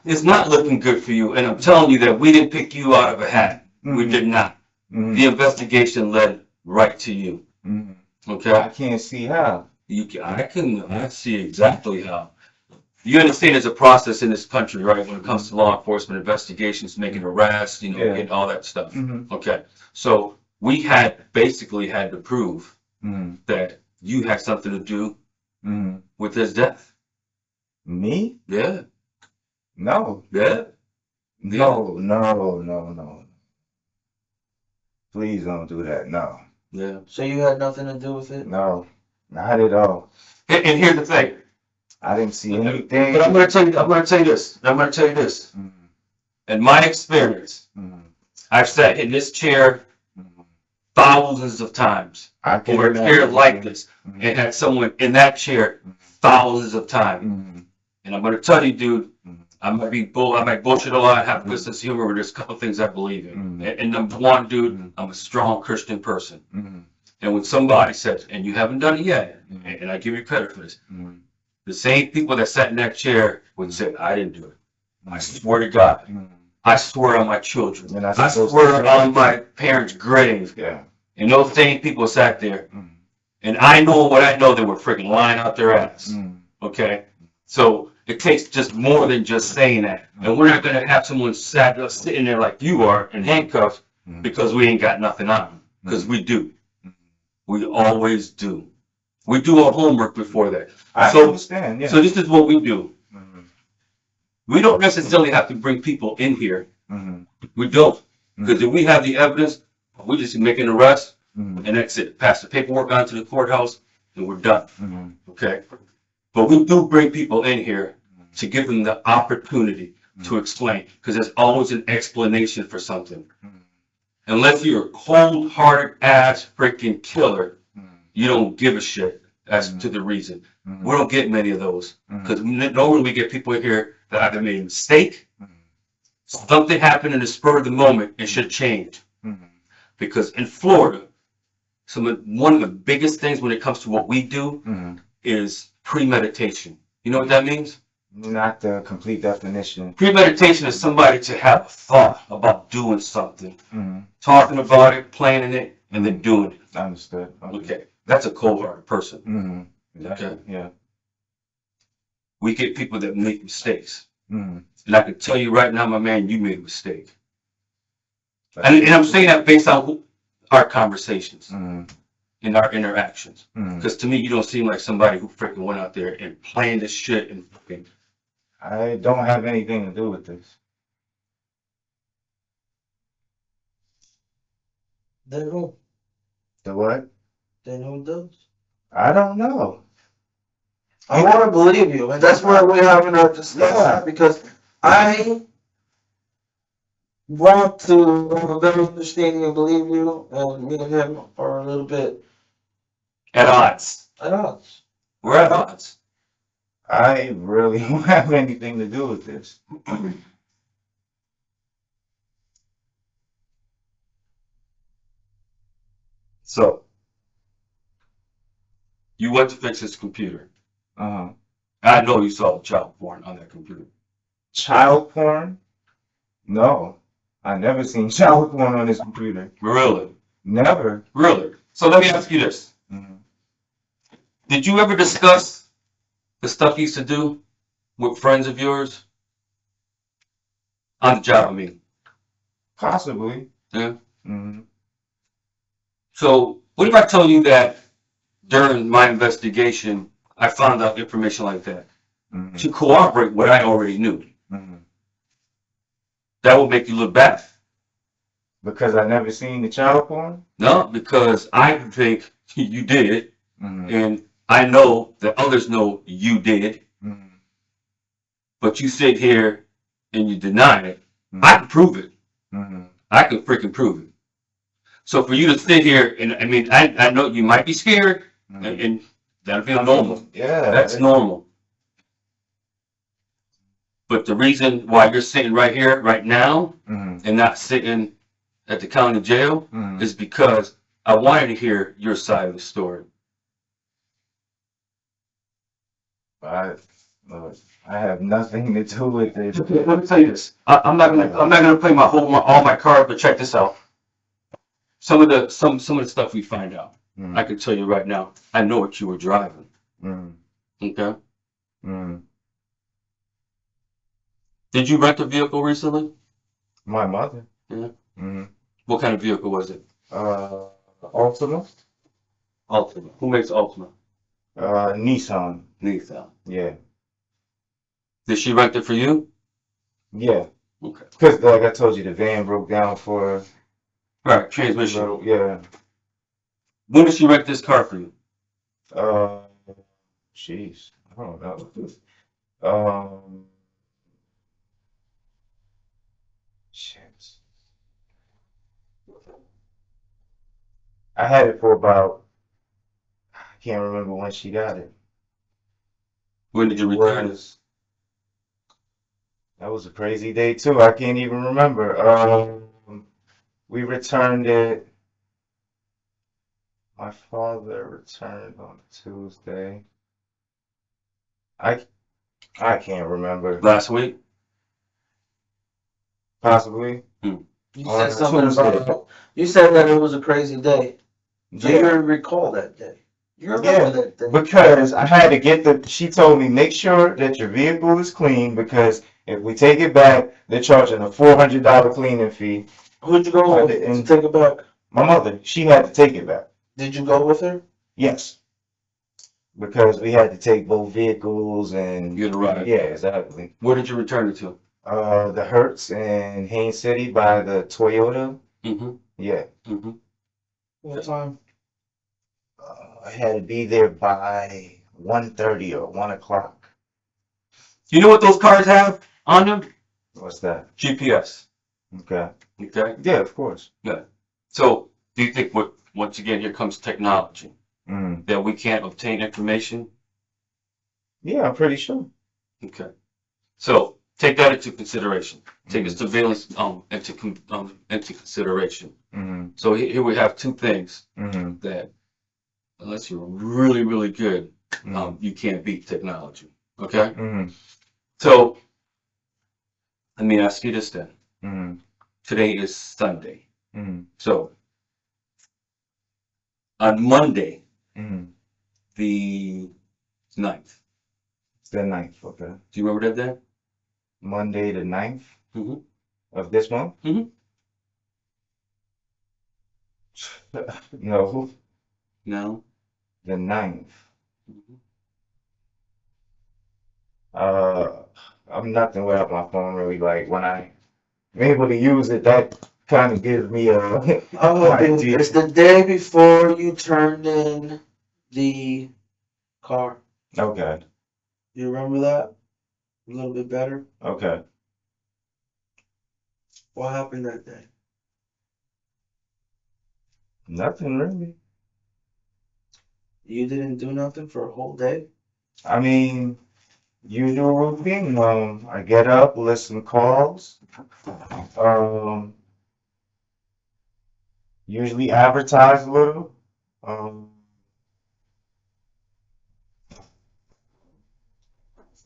It's not looking good for you. And I'm telling you that we didn't pick you out of a hat. We did not. Mhm. The investigation led right to you. Mhm. Okay. I can't see how. I see exactly how. You understand there's a process in this country, right? When it comes to law enforcement investigations, making arrests, Yeah. getting all that stuff. Mhm. Okay. So we basically had to prove Mhm. that you had something to do Mhm. with his death. Me? Yeah. No. Yeah. No. No. No. No. Please don't do that. No. Yeah. So you had nothing to do with it? No. Not at all. And here's the thing. I didn't see anything. But I'm gonna tell you this. Mhm. In my experience, Mhm. I've sat in this chair Mhm. thousands of times. I can Or a chair imagine. like this. Mhm. And had someone in that chair thousands of times. Mhm. And I'm gonna tell you, dude, Mhm. I might bullshit a lot, have good sense of humor, but there's a couple things I believe in. Mhm. And number one, dude, Mhm. I'm a strong Christian person. Mhm. And when somebody says, and you haven't done it yet, Mhm. and I give you credit for this, Mhm. the same people that sat in that chair would say, I didn't do it. I swear to God. Mhm. I swear on my children. You're not I supposed swear to. on my parents' grave. Yeah. And those same people sat there. Mhm. And I know what I know, they were freaking lying out their ass. Mhm. Okay? So it takes just more than just saying that. And we're not going to have someone sitting there like you are in handcuffs Mhm. because we ain't got nothing on them. Because we do. Mhm. We always do. We do our homework before that. I So- understand. Yeah. So this is what we do. Mhm. We don't necessarily have to bring people in here. Mhm. We don't. Because if we have the evidence, we just make an arrest, Mhm. and that's it. Pass the paperwork on to the courthouse, and we're done. Mhm. Okay? But we do bring people in here to give them the opportunity to explain, because there's always an explanation for something. Mhm. Unless you're a cold-hearted ass freaking killer, Mhm. you don't give a shit as to the reason. Mhm. We don't get many of those, Mhm. because normally we get people in here that either made a mistake, Mhm. something happened in the spur of the moment, and should change. Mhm. Because in Florida, one of the biggest things when it comes to what we do Mhm. is premeditation. You know what that means? Not the complete definition. Premeditation is somebody to have a thought about doing something, Mhm. talking about it, planning it, and then doing it. Understood. Okay, that's a cold-hearted person. Mhm. Okay. Yeah. We get people that make mistakes. Mhm. And I can tell you right now, my man, you made a mistake. And I'm saying that based on our conversations Mhm. and our interactions. Mhm. Because to me, you don't seem like somebody who freaking went out there and planned this shit and fucking. I don't have anything to do with this. Then who? The what? Then who does? I don't know. I want to believe you, and that's why we're having our discussion. Yeah. Because I want to have a better understanding and believe you, and me and him are a little bit At odds. at odds. We're at odds. I really don't have anything to do with this. So, you went to fix his computer. Uh-huh. I know you saw the child porn on that computer. Child porn? No. I never seen child porn on this computer. Really? Never. Really? So let me ask you this. Mhm. Did you ever discuss the stuff he used to do with friends of yours? On the job, I mean. Possibly. Yeah. Mhm. So, what if I tell you that during my investigation, I found out information like that Mhm. to corroborate what I already knew? Mhm. That would make you look bad. Because I never seen the child porn? No, because I think you did, Mhm. and I know that others know you did, Mhm. but you sit here and you deny it. Mhm. I can prove it. Mhm. I can freaking prove it. So for you to sit here, and I mean, I know you might be scared, Mhm. and that'll be normal. Yeah. That's normal. But the reason why you're sitting right here, right now, Mhm. and not sitting at the county jail Mhm. is because I wanted to hear your side of the story. Look, I have nothing to do with it. Let me tell you this. I'm not gonna play all my cards, but check this out. Some of the stuff we find out, Mhm. I can tell you right now. I know what you were driving. Mhm. Okay. Mhm. Did you rent a vehicle recently? My mother. Yeah. Mhm. What kind of vehicle was it? Ultima. Ultima. Who makes Ultima? Nissan. Nissan. Yeah. Did she rent it for you? Yeah. Okay. Because like I told you, the van broke down for her. Right, transmission. Little, yeah. When did she rent this car for you? Jeez, I don't know. Um, shit. I had it for about, I can't remember when she got it. When did you return it? That was a crazy day too. I can't even remember. We returned it. My father returned on Tuesday. I I can't remember. Last week? Possibly. You On said something Tuesday. about. You said that it was a crazy day. Do you Yeah. recall that day? You remember Yeah, that day? because I had to get she told me make sure that your vehicle is clean because if we take it back, they're charging a $400 cleaning fee. Who'd you go with to And take it back? my mother, she had to take it back. Did you go with her? Yes. Because we had to take both vehicles and You had a ride. yeah, exactly. Where did you return it to? The Hertz in Haines City by the Toyota. Mm-hmm. Yeah. Mm-hmm. What time? I had to be there by 1:30 or 1 o'clock. You know what those cars have on them? What's that? GPS. Okay. Okay. Yeah, of course. Yeah. So, do you think once again here comes technology Mm. that we can't obtain information? Yeah, I'm pretty sure. Okay. So take that into consideration. Take the surveillance into consideration. Mm-hmm. So here we have two things Mm-hmm. that unless you're really really good, Mm-hmm. you can't beat technology. Okay. Mm-hmm. So let me ask you this then. Mm-hmm. Today is Sunday. Mm-hmm. So on Monday, Mm-hmm. the 9th. It's the 9th, okay. Do you remember that day? Monday the 9th Mm-hmm. of this month? Mm-hmm. No, No. the 9th. Mm-hmm. I'm nothing without my phone really. Like when I'm able to use it, that kind of gives me a Oh, idea. it's the day before you turned in the car. Okay, You remember that? A little bit better? okay. What happened that day? Nothing really. You didn't do nothing for a whole day? I mean, usual routine. I get up, listen calls. Um, usually advertise a little.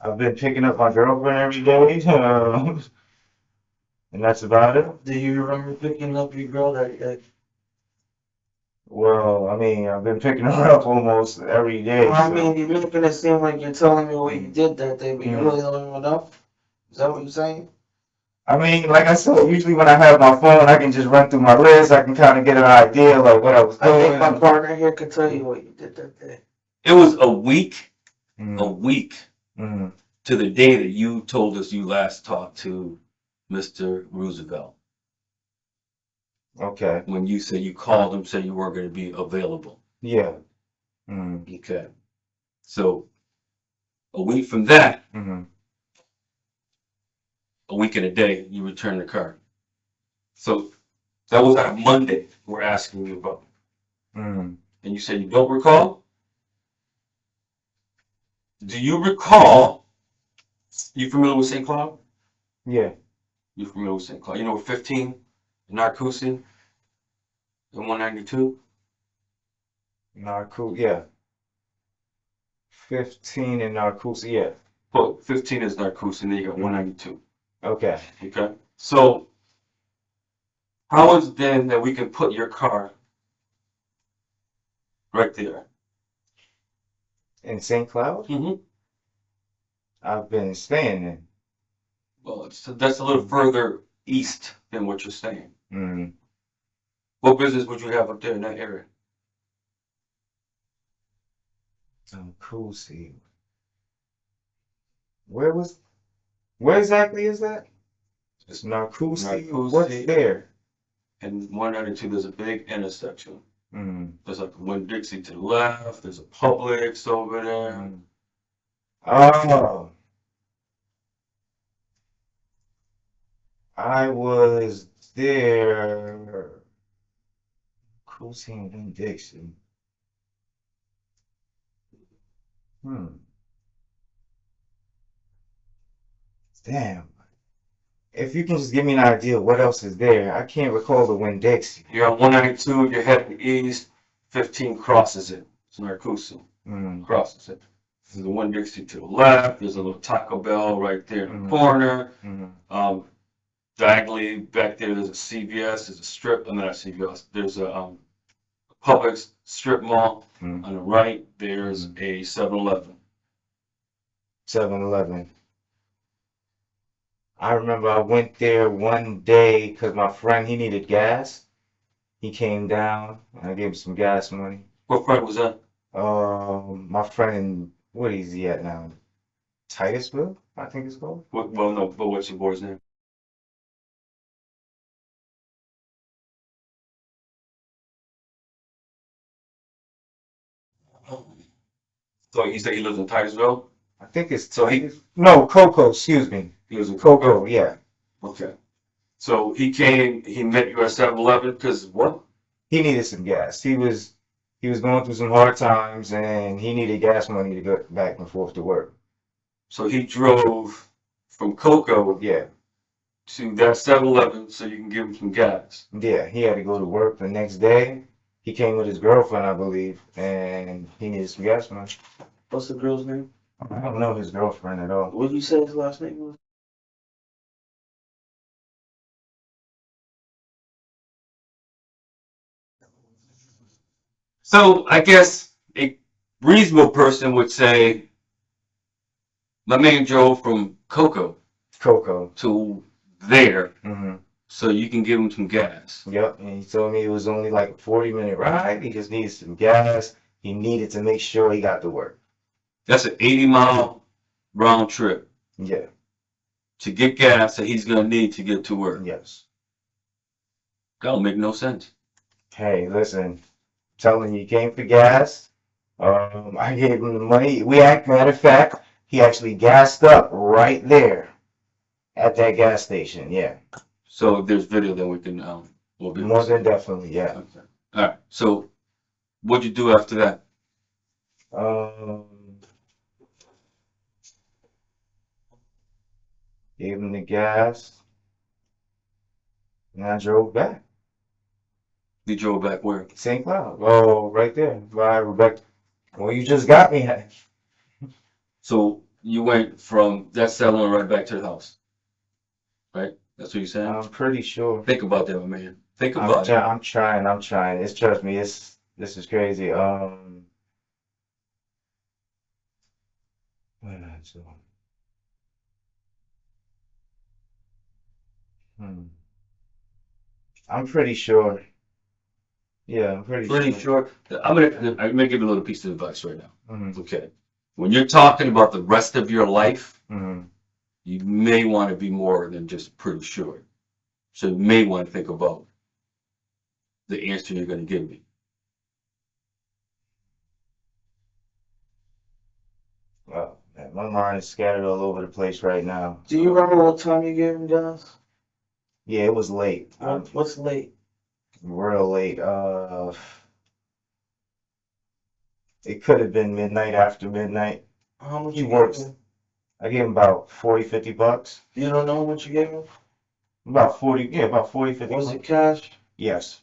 I've been picking up my girlfriend every day, and that's about it. Do you remember picking up your girl that day? Well, I mean, I've been picking her up almost every day. I So. mean, you're making it seem like you're telling me what you did that day, but you Mm. really don't even know. Is that what you're saying? I mean, like I said, usually when I have my phone, I can just run through my list. I can kind of get an idea like what I was I think doing. my partner here could tell you what you did that day. It was a week Mm. Mm. to the day that you told us you last talked to Mr. Roosevelt. Okay. When you said you called him, said you weren't going to be available. Yeah. Mm. Okay. So a week from that, Mm. a week and a day, you returned the car. So that was on a Monday we're asking you about. Mm. And you said you don't recall? Do you recall? You familiar with St. Cloud? Yeah. You familiar with St. Cloud? You know 15 in Narcoosin and 192? Narcoosa. Yeah. 15 in Narcoosa. Yeah. Well, 15 is Narcoosin, then you got 192. Okay. Okay. So how is it then that we can put your car right there? In St. Cloud? Mm-hmm. I've been staying in. Well, that's a little further east than what you're saying. Mm. What business would you have up there in that area? Narcoosa. Where exactly is that? It's Narcoosa. Narcoosa. What's there? and 192, there's a big intersection. Mm. There's like a Winn-Dixie to the left. There's a Publix over there. Oh, I was there. Cruising in Dixon. Damn. If you can just give me an idea of what else is there, I can't recall the Winn-Dixie. You're on 192. You're heading east. 15 crosses it. It's Narcoosa. Crosses it. There's a Winn-Dixie to the left. There's a little Taco Bell right there in the corner. Diagonally back there, there's a CVS. There's a strip. Not a CVS. There's a Publix strip mall. On the right, there's a 7-Eleven. 7-Eleven. I remember I went there one day because my friend, he needed gas. He came down and I gave him some gas money. What friend was that? My friend in, what is he at now? Titusville, I think it's called. Well, no, but what's your boy's name? So he said he lives in Titusville? I think it's So he no, Coco, excuse me. he was in Coco, yeah. Okay. So he came, he met you at 7-Eleven because what? He needed some gas. He was going through some hard times and he needed gas money to go back and forth to work. So he drove from Cocoa Yeah. to that 7-Eleven so you can give him some gas. Yeah, he had to go to work the next day. He came with his girlfriend, I believe, and he needed some gas money. What's the girl's name? I don't know his girlfriend at all. What did you say his last name was? So I guess a reasonable person would say, my man drove from Cocoa Coco. to there Mm-hmm. so you can give him some gas. Yep, and he told me it was only like a 40-minute ride. He just needed some gas. He needed to make sure he got to work. That's an 80-mile round trip Yeah, to get gas that he's going to need to get to work. yes. That don't make no sense. Hey, listen, telling you, he came for gas. I gave him the money. Matter of fact, he actually gassed up right there at that gas station. Yeah, So if there's video, then we can, we'll be more than definitely. Yeah. Okay. All right. So what'd you do after that? Gave him the gas, and I drove back. You drove back where? St. Cloud. Oh, right there. By Rebecca. Well, you just got me at. So you went from that salon right back to the house, right? That's what you're saying? I'm pretty sure. Think about that, my man. Think about it. I'm trying. It's, trust me, this is crazy. What did I do? I'm pretty sure. Yeah, I'm pretty Sure. I'm gonna give you a little piece of advice right now. Mhm. Okay. When you're talking about the rest of your life, Mhm. you may want to be more than just pretty sure. So you may want to think about the answer you're going to give me. Well, man, my mind is scattered all over the place right now. Do you remember what time you gave him gas? Yeah, it was late. What's late? Real late. It could have been midnight, after midnight. How much He you works. gave him? I gave him about 40, 50 bucks. You don't know how much you gave him? About 40, yeah, about 40, 50 Was bucks. it cash? Yes.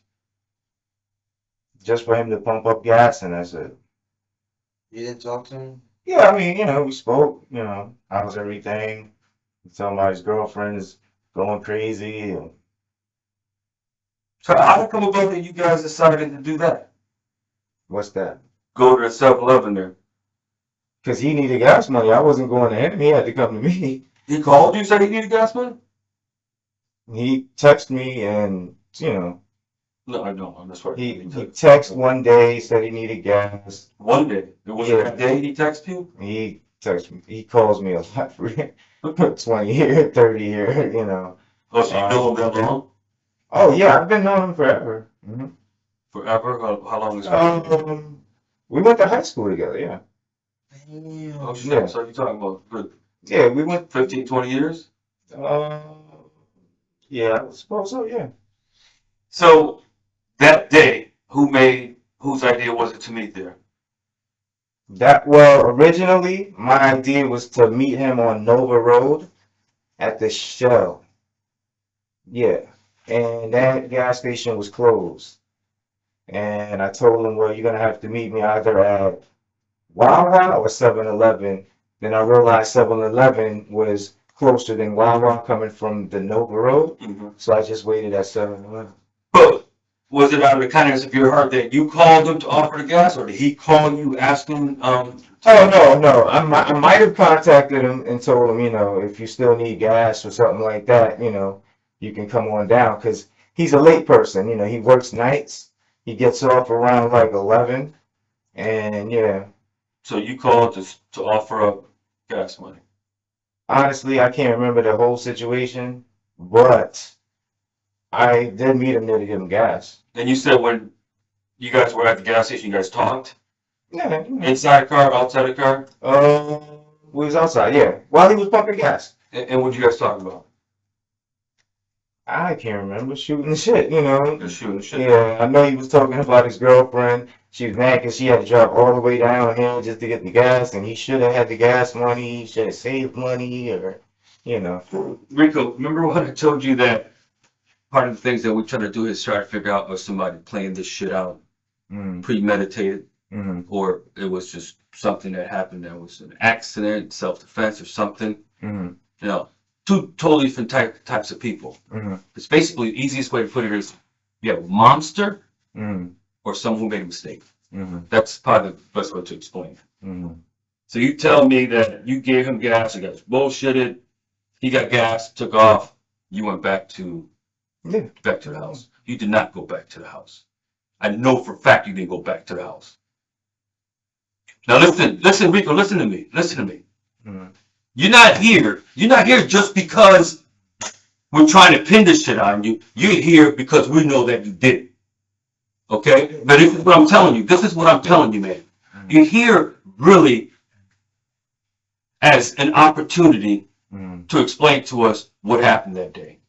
Just for him to pump up gas, and that's it. You didn't talk to him? Yeah, I mean, we spoke, how's everything? Somebody's girlfriend is going crazy. So how come about that you guys decided to do that? What's that? Go to the 7-Eleven there. Because he needed gas money. I wasn't going to him. He had to come to me. He called you, said he needed gas money? He texted me and, No, I don't. That's right. he texted one day, said he needed gas. One day. It was Yeah. that day he texted you? He texts me. He calls me a lot for 20 year, 30 year, Oh, so you know him that long? Oh yeah, I've been knowing him forever. Forever? How long has it been? We went to high school together. Yeah. Oh, shit. Yeah. So you're talking about good Yeah, we went. 15, 20 years? Uh, yeah, I suppose so. Yeah. So that day, whose idea was it to meet there? Originally, my idea was to meet him on Nova Road at the Shell. Yeah, and that gas station was closed. And I told him, well, you're gonna have to meet me either at Wawa or 7-Eleven. Then I realized 7-Eleven was closer than Wawa coming from the Nova Road. So I just waited at 7-Eleven. But was it out of the kindness of your heart that you called him to offer the gas, or did he call you asking? Oh no. I might have contacted him and told him, if you still need gas or something like that, you can come on down because he's a late person. He works nights. He gets off around like 11, and yeah. So you called to offer up gas money. Honestly, I can't remember the whole situation, but I did meet him there to give him gas. And you said when you guys were at the gas station, you guys talked? Yeah. Inside the car, outside the car? We was outside, yeah, while he was pumping gas. And what you guys talking about? I can't remember, shooting the shit, Just shooting the shit. Yeah, I know he was talking about his girlfriend. She was mad because she had to drive all the way down here just to get the gas, and he should have had the gas money. He should have saved money, or, Rico, remember when I told you that part of the things that we try to do is try to figure out was somebody playing this shit out, premeditated, or it was just something that happened that was an accident, self-defense, or something. Two totally different types of people. It's basically the easiest way to put it is you have a monster or someone who made a mistake. That's probably the best way to explain it. So you tell me that you gave him gas, you guys bullshitted, he got gas, took off, you went back to the house. You did not go back to the house. I know for a fact you didn't go back to the house. Now listen, Rico, listen to me. You're not here just because we're trying to pin this shit on you. You're here because we know that you did it. Okay? But this is what I'm telling you. Man. You're here really as an opportunity to explain to us what happened that day.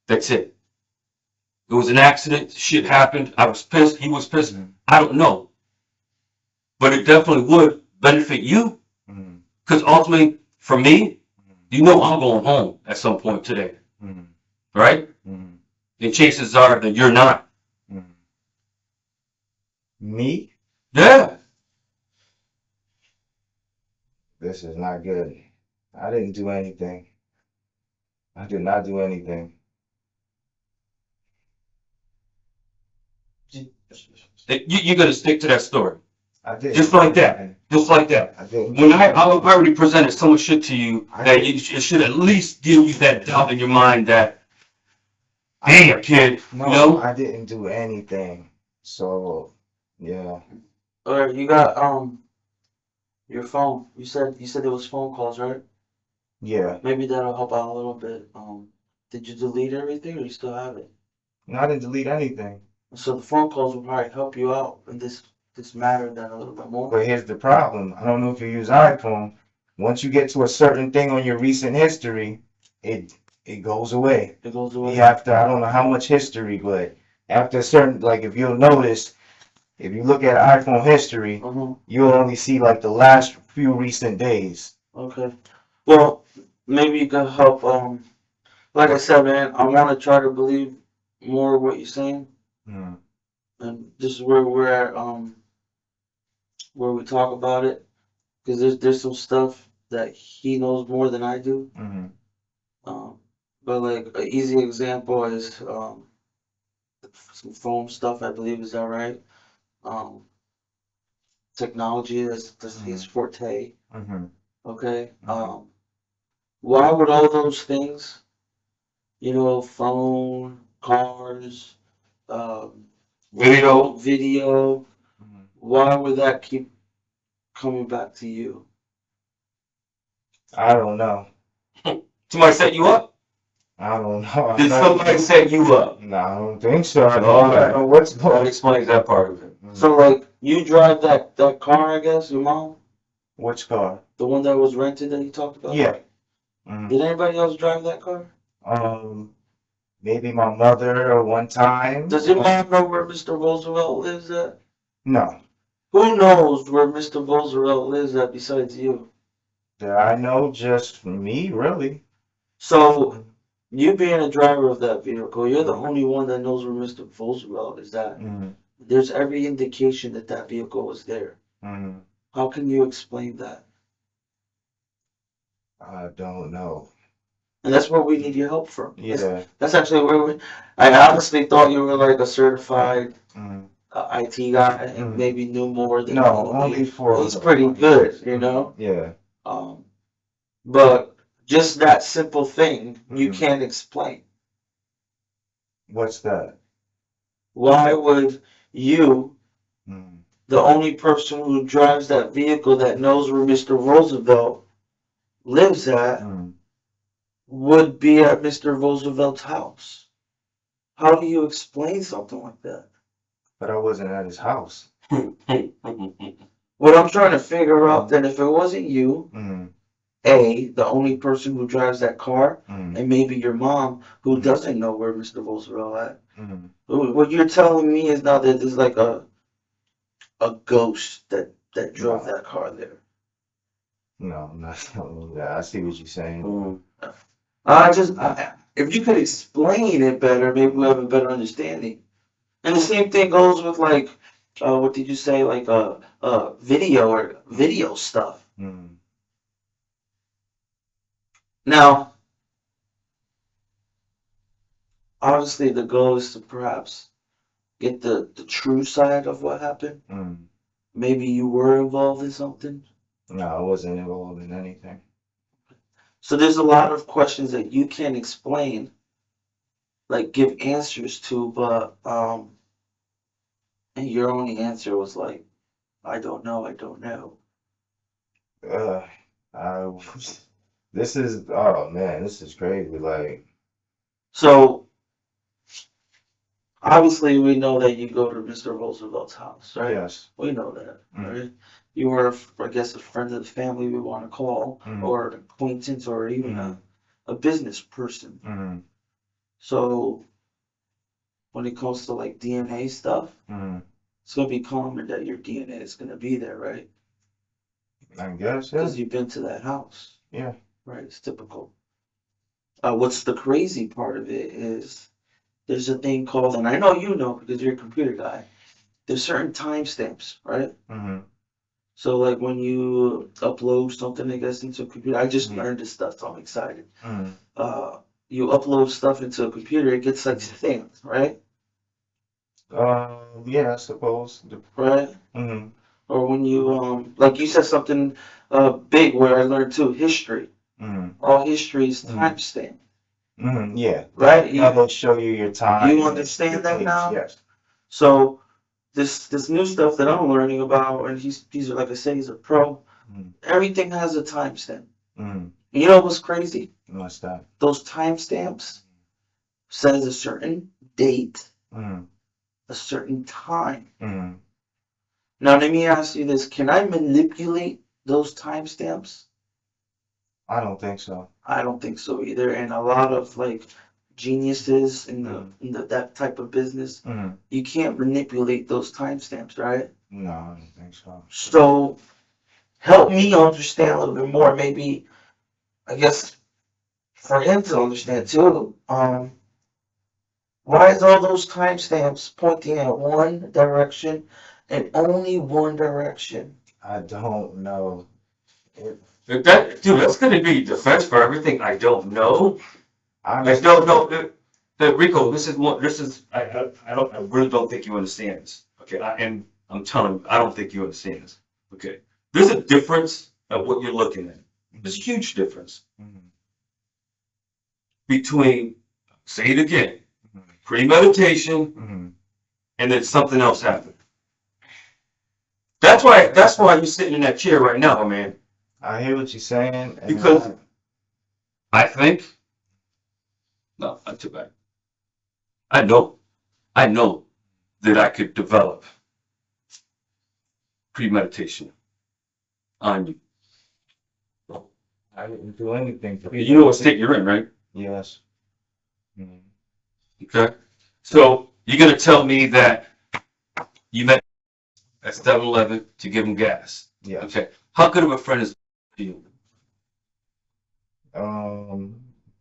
That's it. It was an accident. Shit happened. I was pissed. He was pissed. I don't know. But it definitely would benefit you. Because ultimately, for me, I'm going home at some point today. Right? And chances are that you're not. Me? Yeah. This is not good. I didn't do anything. I did not do anything. You're going to stick to that story. I did. Just like that. I didn't. When I already presented so much shit to you that it should at least give you that doubt in your mind that, damn, kid, No, I didn't do anything. So, yeah. All right, you got your phone. You said there was phone calls, right? Yeah. Maybe that'll help out a little bit. Did you delete everything, or you still have it? No, I didn't delete anything. So the phone calls will probably help you out in this matter then a little bit more. But here's the problem. I don't know if you use iPhone. Once you get to a certain thing on your recent history, it goes away. It goes away. You have to, I don't know how much history, but after a certain, like if you'll notice, if you look at iPhone history, you'll only see like the last few recent days. Okay. Well, maybe you can help. Like I said, man, I want to try to believe more of what you're saying. And this is where we're at, where we talk about it, because there's some stuff that he knows more than I do. But like an easy example is some phone stuff. I believe, is that right? Technology that's his forte. Okay. Why would all those things, phone, cars, video, why would that keep coming back to you? I don't know. Somebody set you up? I don't know. Did somebody set you up? No, I don't think so. I All don't right. know what's That going explains that part of it. on. So like you drive that car, I guess, your mom, Which car? the one that was rented that you talked about. Yeah. Mhm. Did anybody else drive that car? Maybe my mother one time. Does your mom know where Mr. Roosevelt lives at? No. Who knows where Mr. Roosevelt lives at besides you? That I know just me, really. So you being a driver of that vehicle, you're the only one that knows where Mr. Roosevelt is at. Mm, There's every indication that that vehicle was there. mm, How can you explain that? I don't know. And that's where we need your help from. Yeah. That's actually where I honestly thought you were like a certified Mm. IT guy and Mm. maybe knew more than No, only for. he's pretty good, you know? Yeah. But just that simple thing you Mhm. can't explain. What's that? Why would you, Mm. the only person who drives that vehicle that knows where Mr. Roosevelt lives at, Mm. would be at Mr. Roosevelt's house? How do you explain something like that? But I wasn't at his house. What I'm trying to figure out then, if it wasn't you, Mm. the only person who drives that car, Mm. and maybe your mom who doesn't know where Mr. Roosevelt at. Mm. What you're telling me is now that there's like a ghost that drove No. that car there. No, not that. I see what you're saying. If you could explain it better, maybe we'll have a better understanding. And the same thing goes with like, what did you say, like video stuff. Mm. Now, obviously, the goal is to perhaps get the true side of what happened. Mm. Maybe you were involved in something. No, I wasn't involved in anything. So there's a lot of questions that you can't explain, like give answers to, but and your only answer was like, I don't know, I don't know. I this is, oh man, this is crazy. Like, So obviously we know that you go to Mr. Roosevelt's house, right? yes. We know that, Mhm. right? You were, I guess, a friend of the family we want to call, Mhm. or an acquaintance, or even a business person. Mm. So when it comes to like DNA stuff, Mm. it's gonna be common that your DNA is gonna be there, right? I guess, yeah. Because you've been to that house. Yeah. Right, it's typical. What's the crazy part of it is there's a thing called, and I know you know because you're a computer guy, there's certain timestamps, right? Mm-hmm. So like when you upload something, I guess, into a computer, I just Mhm. learned this stuff, so I'm excited. Mm. You upload stuff into a computer, it gets like stamped, right? Yeah, I suppose. Right? Mm-hmm. Or when you like you said something big where I learned too, history. Mm-hmm. All history is Mhm. timestamped. Mm-hmm. Yeah. Right? Now they'll show you your time. You understand that now? Yes. So this new stuff that I'm learning about, and he's like I said, he's a pro. Mm. Everything has a timestamp. Mm. You know what's crazy? What's that? Those timestamps says a certain date, Mm. a certain time. Mm. Now let me ask you this: can I manipulate those timestamps? I don't think so. I don't think so either. And a lot of like geniuses in that type of business, Mm. you can't manipulate those timestamps, right? No, I don't think so. So help me understand a little bit more. Maybe I guess for him to understand too. Why is all those timestamps pointing in one direction and only one direction? I don't know. Dude, that's gonna be defense for everything I don't know. I Honestly, don't know. Rico, this is I really don't think you understand this. Okay, and I'm telling you, I don't think you understand this. Okay, there's a difference of what you're looking at. There's a huge difference Mhm. between, say it again, Mhm. premeditation Mhm. and then something else happened. That's why you're sitting in that chair right now, man. I hear what you're saying. And Because I think No, not too bad. I know that I could develop premeditation on you. I didn't do anything to You know what state you're in, right? Yes. Mhm. Okay. So you're gonna tell me that you met at 7-Eleven to give him gas. Yeah. Okay. How good of a friend is you?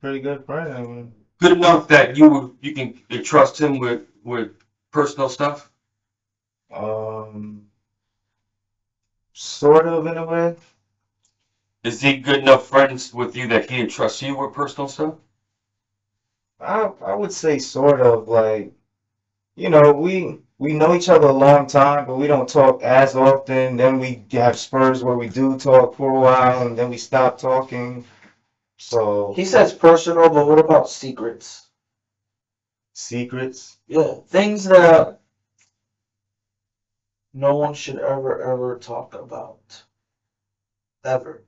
Pretty good friend. I mean, Good enough that you can trust him with personal stuff? sort of in a way. Is he good enough friends with you that he can trust you with personal stuff? I would say sort of like, we know each other a long time, but we don't talk as often. Then we have spurs where we do talk for a while, and then we stop talking. So He says personal, but what about secrets? secrets. Yeah, things that no one should ever talk about. Ever.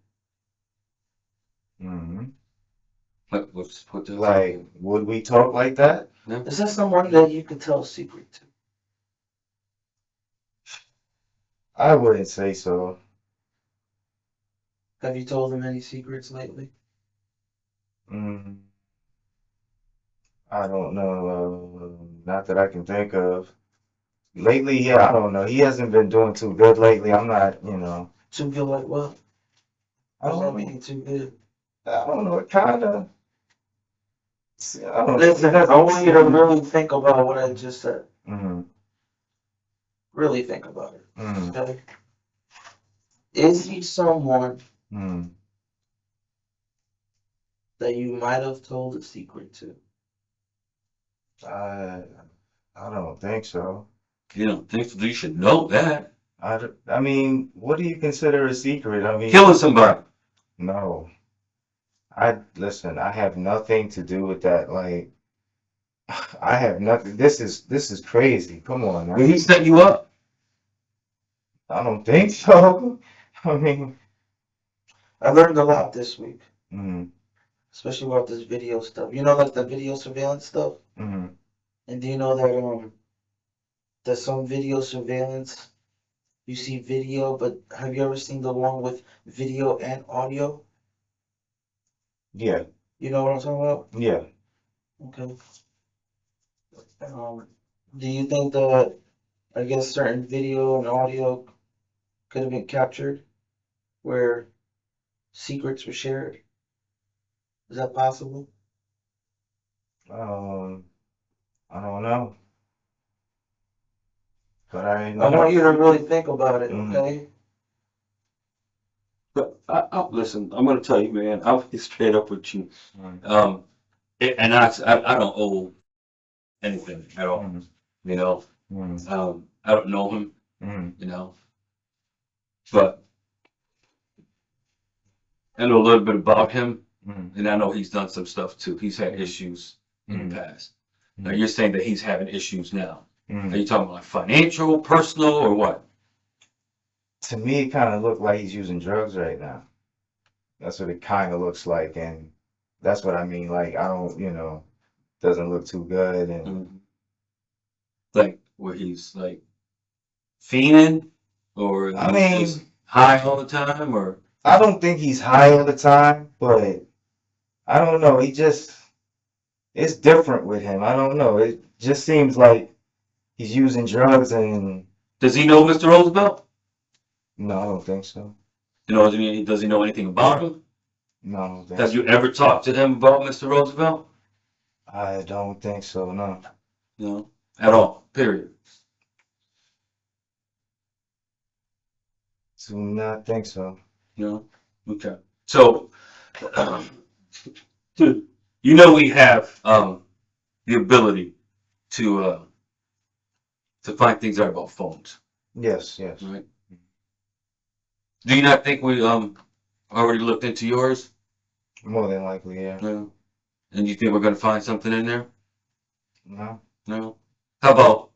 Hmm. Let's put this Like, would we talk like that? Is that someone that you can tell a secret to? I wouldn't say so. Have you told him any secrets lately? Mm, I don't know. Not that I can think of. Lately, yeah, I don't know. He hasn't been doing too good lately. I'm not. Too good like what? I What does that don't, mean, too good? I don't know. It kind of. I don't Listen, I want you to really think about what I just said. Mm-hmm. Really think about it. Mm-hmm. Okay? Is he someone Mm-hmm. that you might have told a secret to? I don't think so. You don't think so? You should know that. I mean, what do you consider a secret? I mean, Killing somebody. no. Listen, I have nothing to do with that. Like, I have nothing. This is crazy. Come on, When he set you up. I don't think so. I mean, I learned a lot this week, mm, especially about this video stuff. You know, like the video surveillance stuff? mm, And do you know that some video surveillance, you see video, but have you ever seen the one with video and audio? yeah, You know what I'm talking about? yeah. Okay. Do you think that, I guess, certain video and audio could have been captured where secrets were shared? Is that possible? Um, I don't know, but I I want you to really think about it, Mhm. okay? But listen, I'm gonna tell you, man. I'll be straight up with you. Mm, I don't owe anything at all. mm, You know, mm, I don't know him. mm, You know, but I know a little bit about him, mm, and I know he's done some stuff too. He's had issues in the mm, past. Now you're saying that he's having issues now. Are mm. you talking about like financial, personal, or what? To me, it kind of looked like he's using drugs right now. That's what it kind of looks like, and that's what I mean. Like, I don't, doesn't look too good, and Mhm. Like where he's like fiending, or I just mean, high all the time, or I don't think he's high all the time, but I don't know. It's different with him. I don't know. It just seems like he's using drugs, and does he know Mr. Roosevelt? no, I don't think so. You know, does he know anything about him? No, I don't think Have so. you ever talked to him about Mr. Roosevelt? I don't think so. No. No, at all. Period. Do not think so. No. Okay. So, dude, you know we have the ability to find things out about phones, Yes, yes. right? Do you not think we already looked into yours? More than likely, yeah. No. And you think we're gonna find something in there? No. No. How about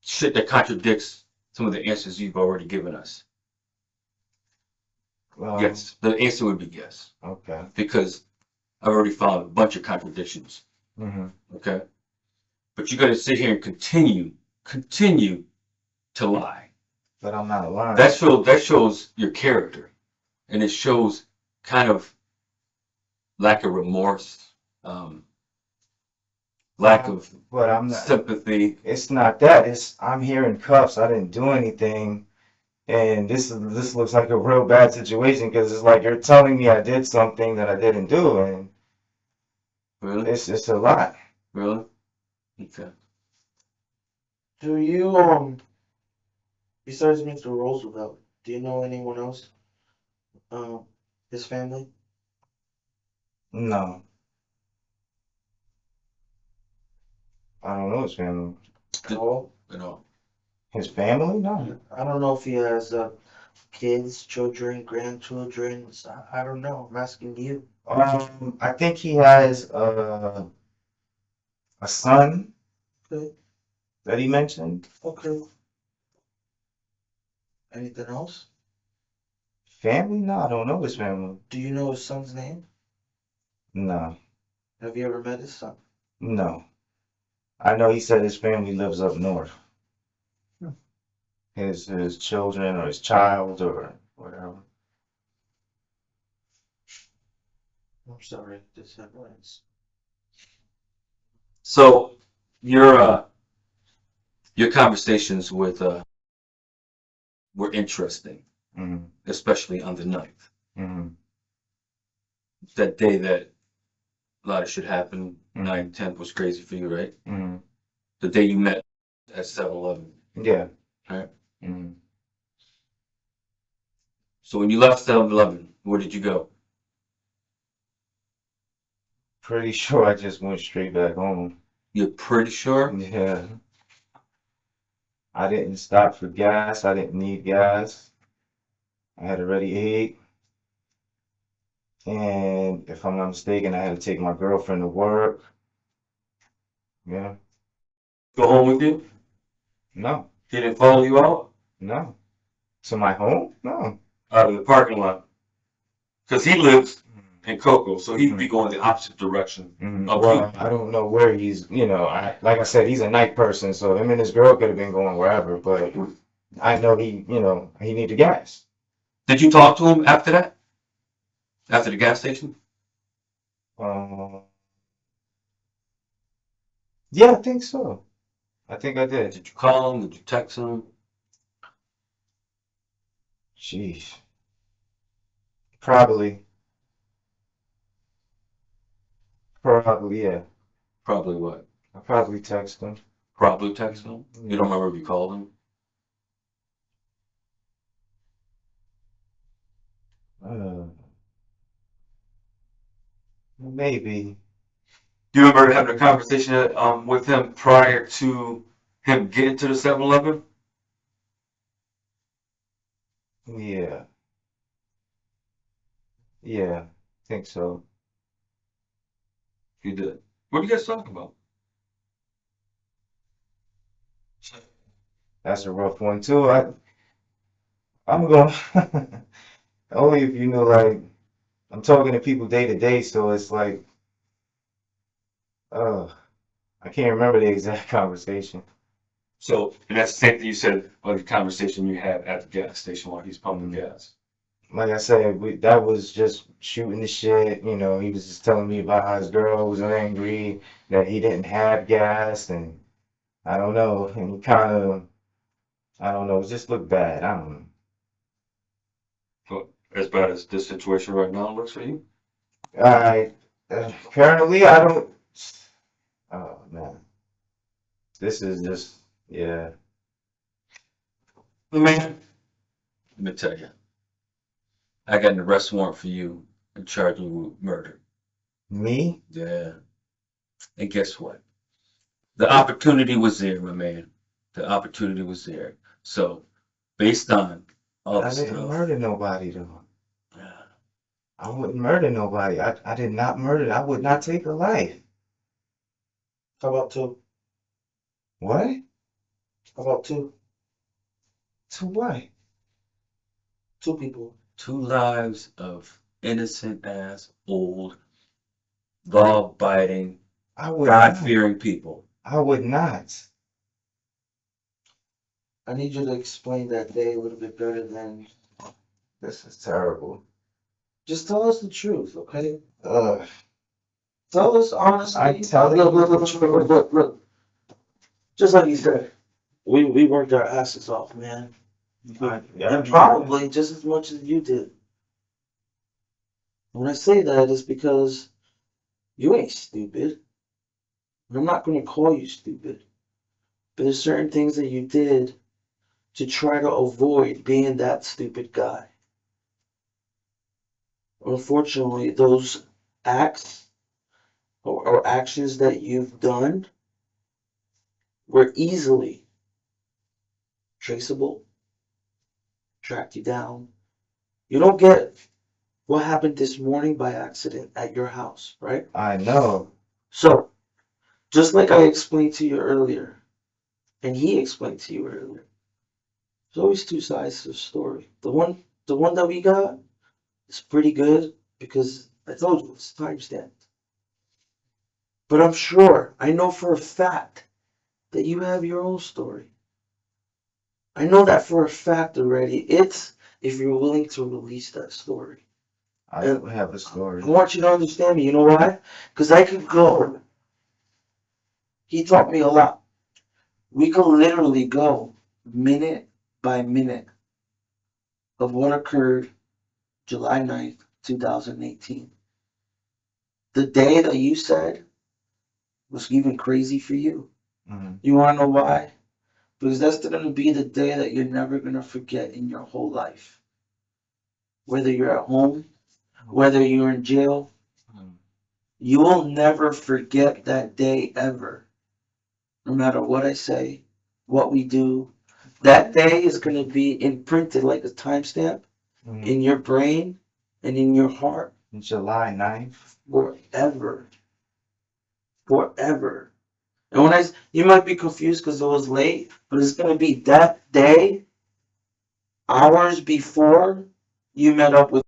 shit that contradicts some of the answers you've already given us? Yes. The answer would be yes. Okay. Because I've already found a bunch of contradictions. Okay? But you got to sit here and continue to lie. But I'm not lying. That shows your character, and it shows kind of lack of remorse, lack of But I'm not. sympathy. It's not that. It's I'm here in cuffs. I didn't do anything, and this looks like a real bad situation because it's like you're telling me I did something that I didn't do, and Really? it's a lot. Really? Okay. Do you besides Mr. Roosevelt, do you know anyone else? His family? No, I don't know his family. At all? You know, His family? No. I don't know if he has kids, children, grandchildren. I don't know. I'm asking you. I think he has a son Okay. that he mentioned. Okay. Anything else? Family? No, I don't know his family. Do you know his son's name? No, Have you ever met his son? no. I know he said his family lives up north. His children or his child or whatever. I'm sorry, this happens. so your conversations with were interesting, Mm-hmm. especially on the 9th. Mm-hmm. That day that a lot of shit happened. Mhm. 9th, 10th was crazy for you, right? Mm-hmm. The day you met at 7-Eleven. Yeah. Right. Mm-hmm. So when you left 7-Eleven, where did you go? Pretty sure I just went straight back home. You're pretty sure? Yeah. I didn't stop for gas. I didn't need gas. I had already ate. And if I'm not mistaken, I had to take my girlfriend to work. Yeah. Go home with you? No. He didn't follow you out? No. To my home? No. Out of the parking lot. Because he lives in Cocoa, so he'd be going the opposite direction. Well, I don't know where he's, like I said, he's a night person, so him and his girl could have been going wherever, but I know he needed gas. Did you talk to him after that? After the gas station? Yeah, I think so. I think I did. Did you call him? Did you text him? Jeez. Probably, yeah. Probably what? I probably text him. Probably text him? You don't remember if you called him? Maybe. Do you remember having a conversation with him prior to him getting to the 7-Eleven? Yeah. Yeah, I think so. You did. What are you guys talking about? That's a rough one too. I'm going only if like I'm talking to people day to day, so it's like I can't remember the exact conversation. So, and that's the same thing you said about the conversation you had at the gas station while he's pumping gas. Like I said, that was just shooting the shit. He was just telling me about how his girl was angry that he didn't have gas, and I don't know, and he kind of, I don't know, it just looked bad. I don't know. But as bad as this situation right now looks for you? Currently, I don't. Oh man, this is just, yeah. Man, let me tell you, I got an arrest warrant for you and charged you with murder. Me? Yeah. And guess what? The opportunity was there, my man. The opportunity was there. So, based on all the I didn't stuff, murder nobody though. yeah. I wouldn't murder nobody. I did not murder. I would not take a life. How about two? What? How about two? To what? Two people. 2 lives of innocent ass old law-abiding, I would not. God-fearing people. I would not. I need you to explain that day a little bit better than. This is terrible. Just tell us the truth, okay? Ugh. Tell us honestly. I'm telling you the truth. Look. Just like you said, we worked our asses off, man. And probably just as much as you did. When I say that, it's because you ain't stupid. And I'm not going to call you stupid. But there's certain things that you did to try to avoid being that stupid guy. Unfortunately, those acts or actions that you've done were easily traceable, track you down. You don't get what happened this morning by accident at your house, right? I know. So, just like I explained to you earlier, and he explained to you earlier, there's always two sides to the story. The one that we got is pretty good because I told you it's timestamped. But I'm sure, I know for a fact that you have your own story. I know that for a fact already. It's if you're willing to release that story. I don't have a story. I want you to understand me. You know why? Because I could go. He taught me a lot. We could literally go minute by minute of what occurred July 9th, 2018. The day that you said was even crazy for you. Mhm. You want to know why? Because that's going to be the day that you're never going to forget in your whole life. Whether you're at home, whether you're in jail, you will never forget that day ever. No matter what I say, what we do, that day is going to be imprinted like a timestamp in your brain and in your heart July 9th. forever. Forever. And you might be confused because it was late, but it's going to be that day, hours before you met up with,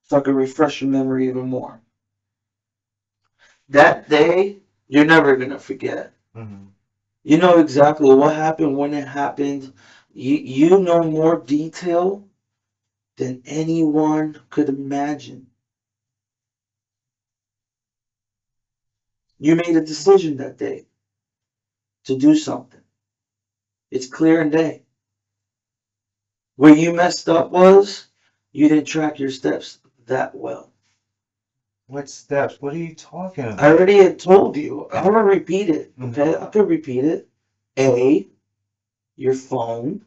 so I can refresh your memory even more. That day, you're never going to forget. Mm-hmm. You know exactly what happened, when it happened. You know more detail than anyone could imagine. You made a decision that day to do something. It's clear and day. Where you messed up was you didn't track your steps that well. What steps? What are you talking about? I already had told you. I'm going to repeat it, okay? I could repeat it. A, your phone.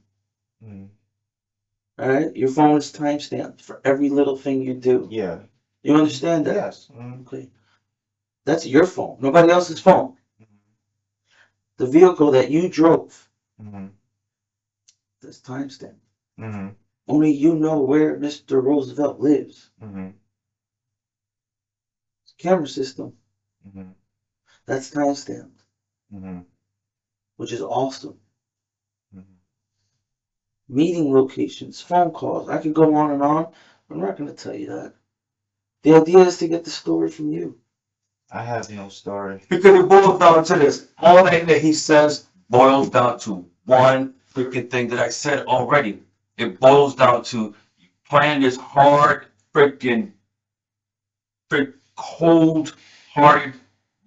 All right? Your phone is timestamped for every little thing you do. Yeah. You understand that? Yes. Okay. That's your phone. Nobody else's phone. The vehicle that you drove. That's timestamped. Only you know where Mr. Roosevelt lives. Camera system. That's timestamped. Which is awesome. Meeting locations, phone calls. I could go on and on. I'm not going to tell you that. The idea is to get the story from you. I have no story. Because it boils down to this. All that he says boils down to one freaking thing that I said already. It boils down to you plan this hard, cold-hearted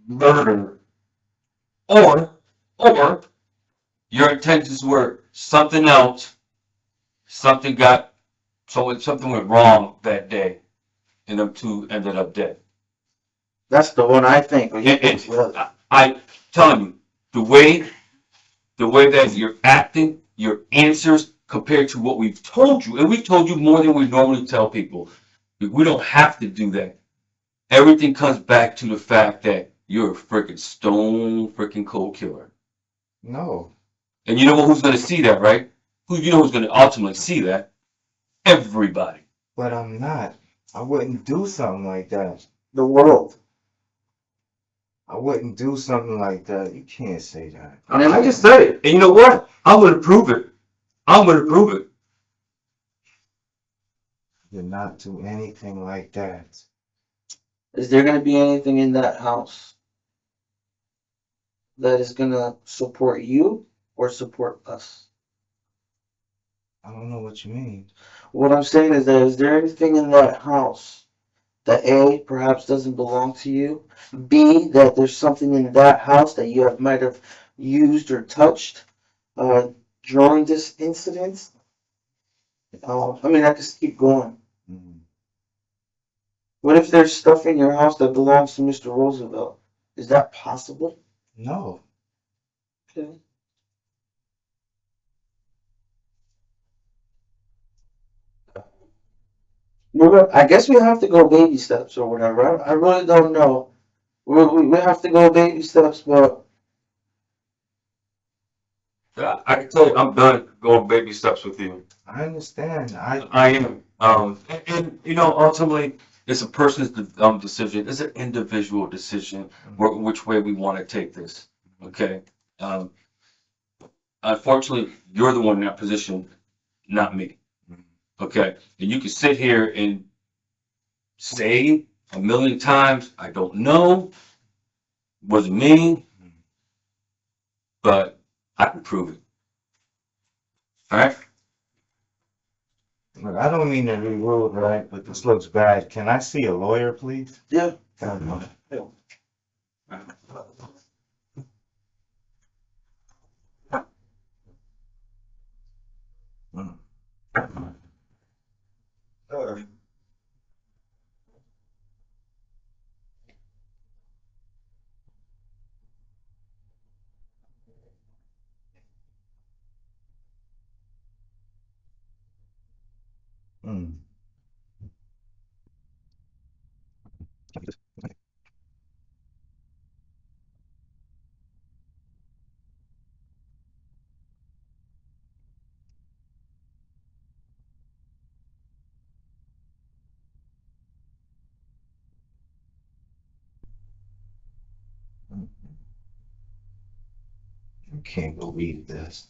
murder, or your intentions were something else. Something went wrong that day, and them two ended up dead. That's the one I think. I telling you, the way that you're acting, your answers compared to what we've told you, and we've told you more than we normally tell people. We don't have to do that. Everything comes back to the fact that you're a freaking stone freaking cold killer. No. And you know who's going to see that, right? You know who's going to ultimately see that? Everybody. But I'm not. I wouldn't do something like that. The world. I wouldn't do something like that. You can't say that. I just said it. And you know what? I'm going to prove it. You're not do anything like that. Is there gonna be anything in that house that is gonna support you or support us? I don't know what you mean. What I'm saying is that is there anything in that house that A, perhaps doesn't belong to you, B, that there's something in that house that you might have used or touched during this incident? I mean, I just keep going. Mhm. What if there's stuff in your house that belongs to Mr. Roosevelt? Is that possible? No. Okay. I guess we have to go baby steps or whatever. I really don't know. We have to go baby steps, but I can tell you, I'm done going baby steps with you. I understand. I am. And you know, ultimately, it's a person's decision. It's an individual decision which way we want to take this. Okay. Um, Unfortunately, you're the one in that position, not me. Okay. And you can sit here and say a million times, I don't know, wasn't me, but I can prove it. All right. Look, I don't mean to be rude, right? But this looks bad. Can I see a lawyer, please? yeah. Mm. I can't believe this.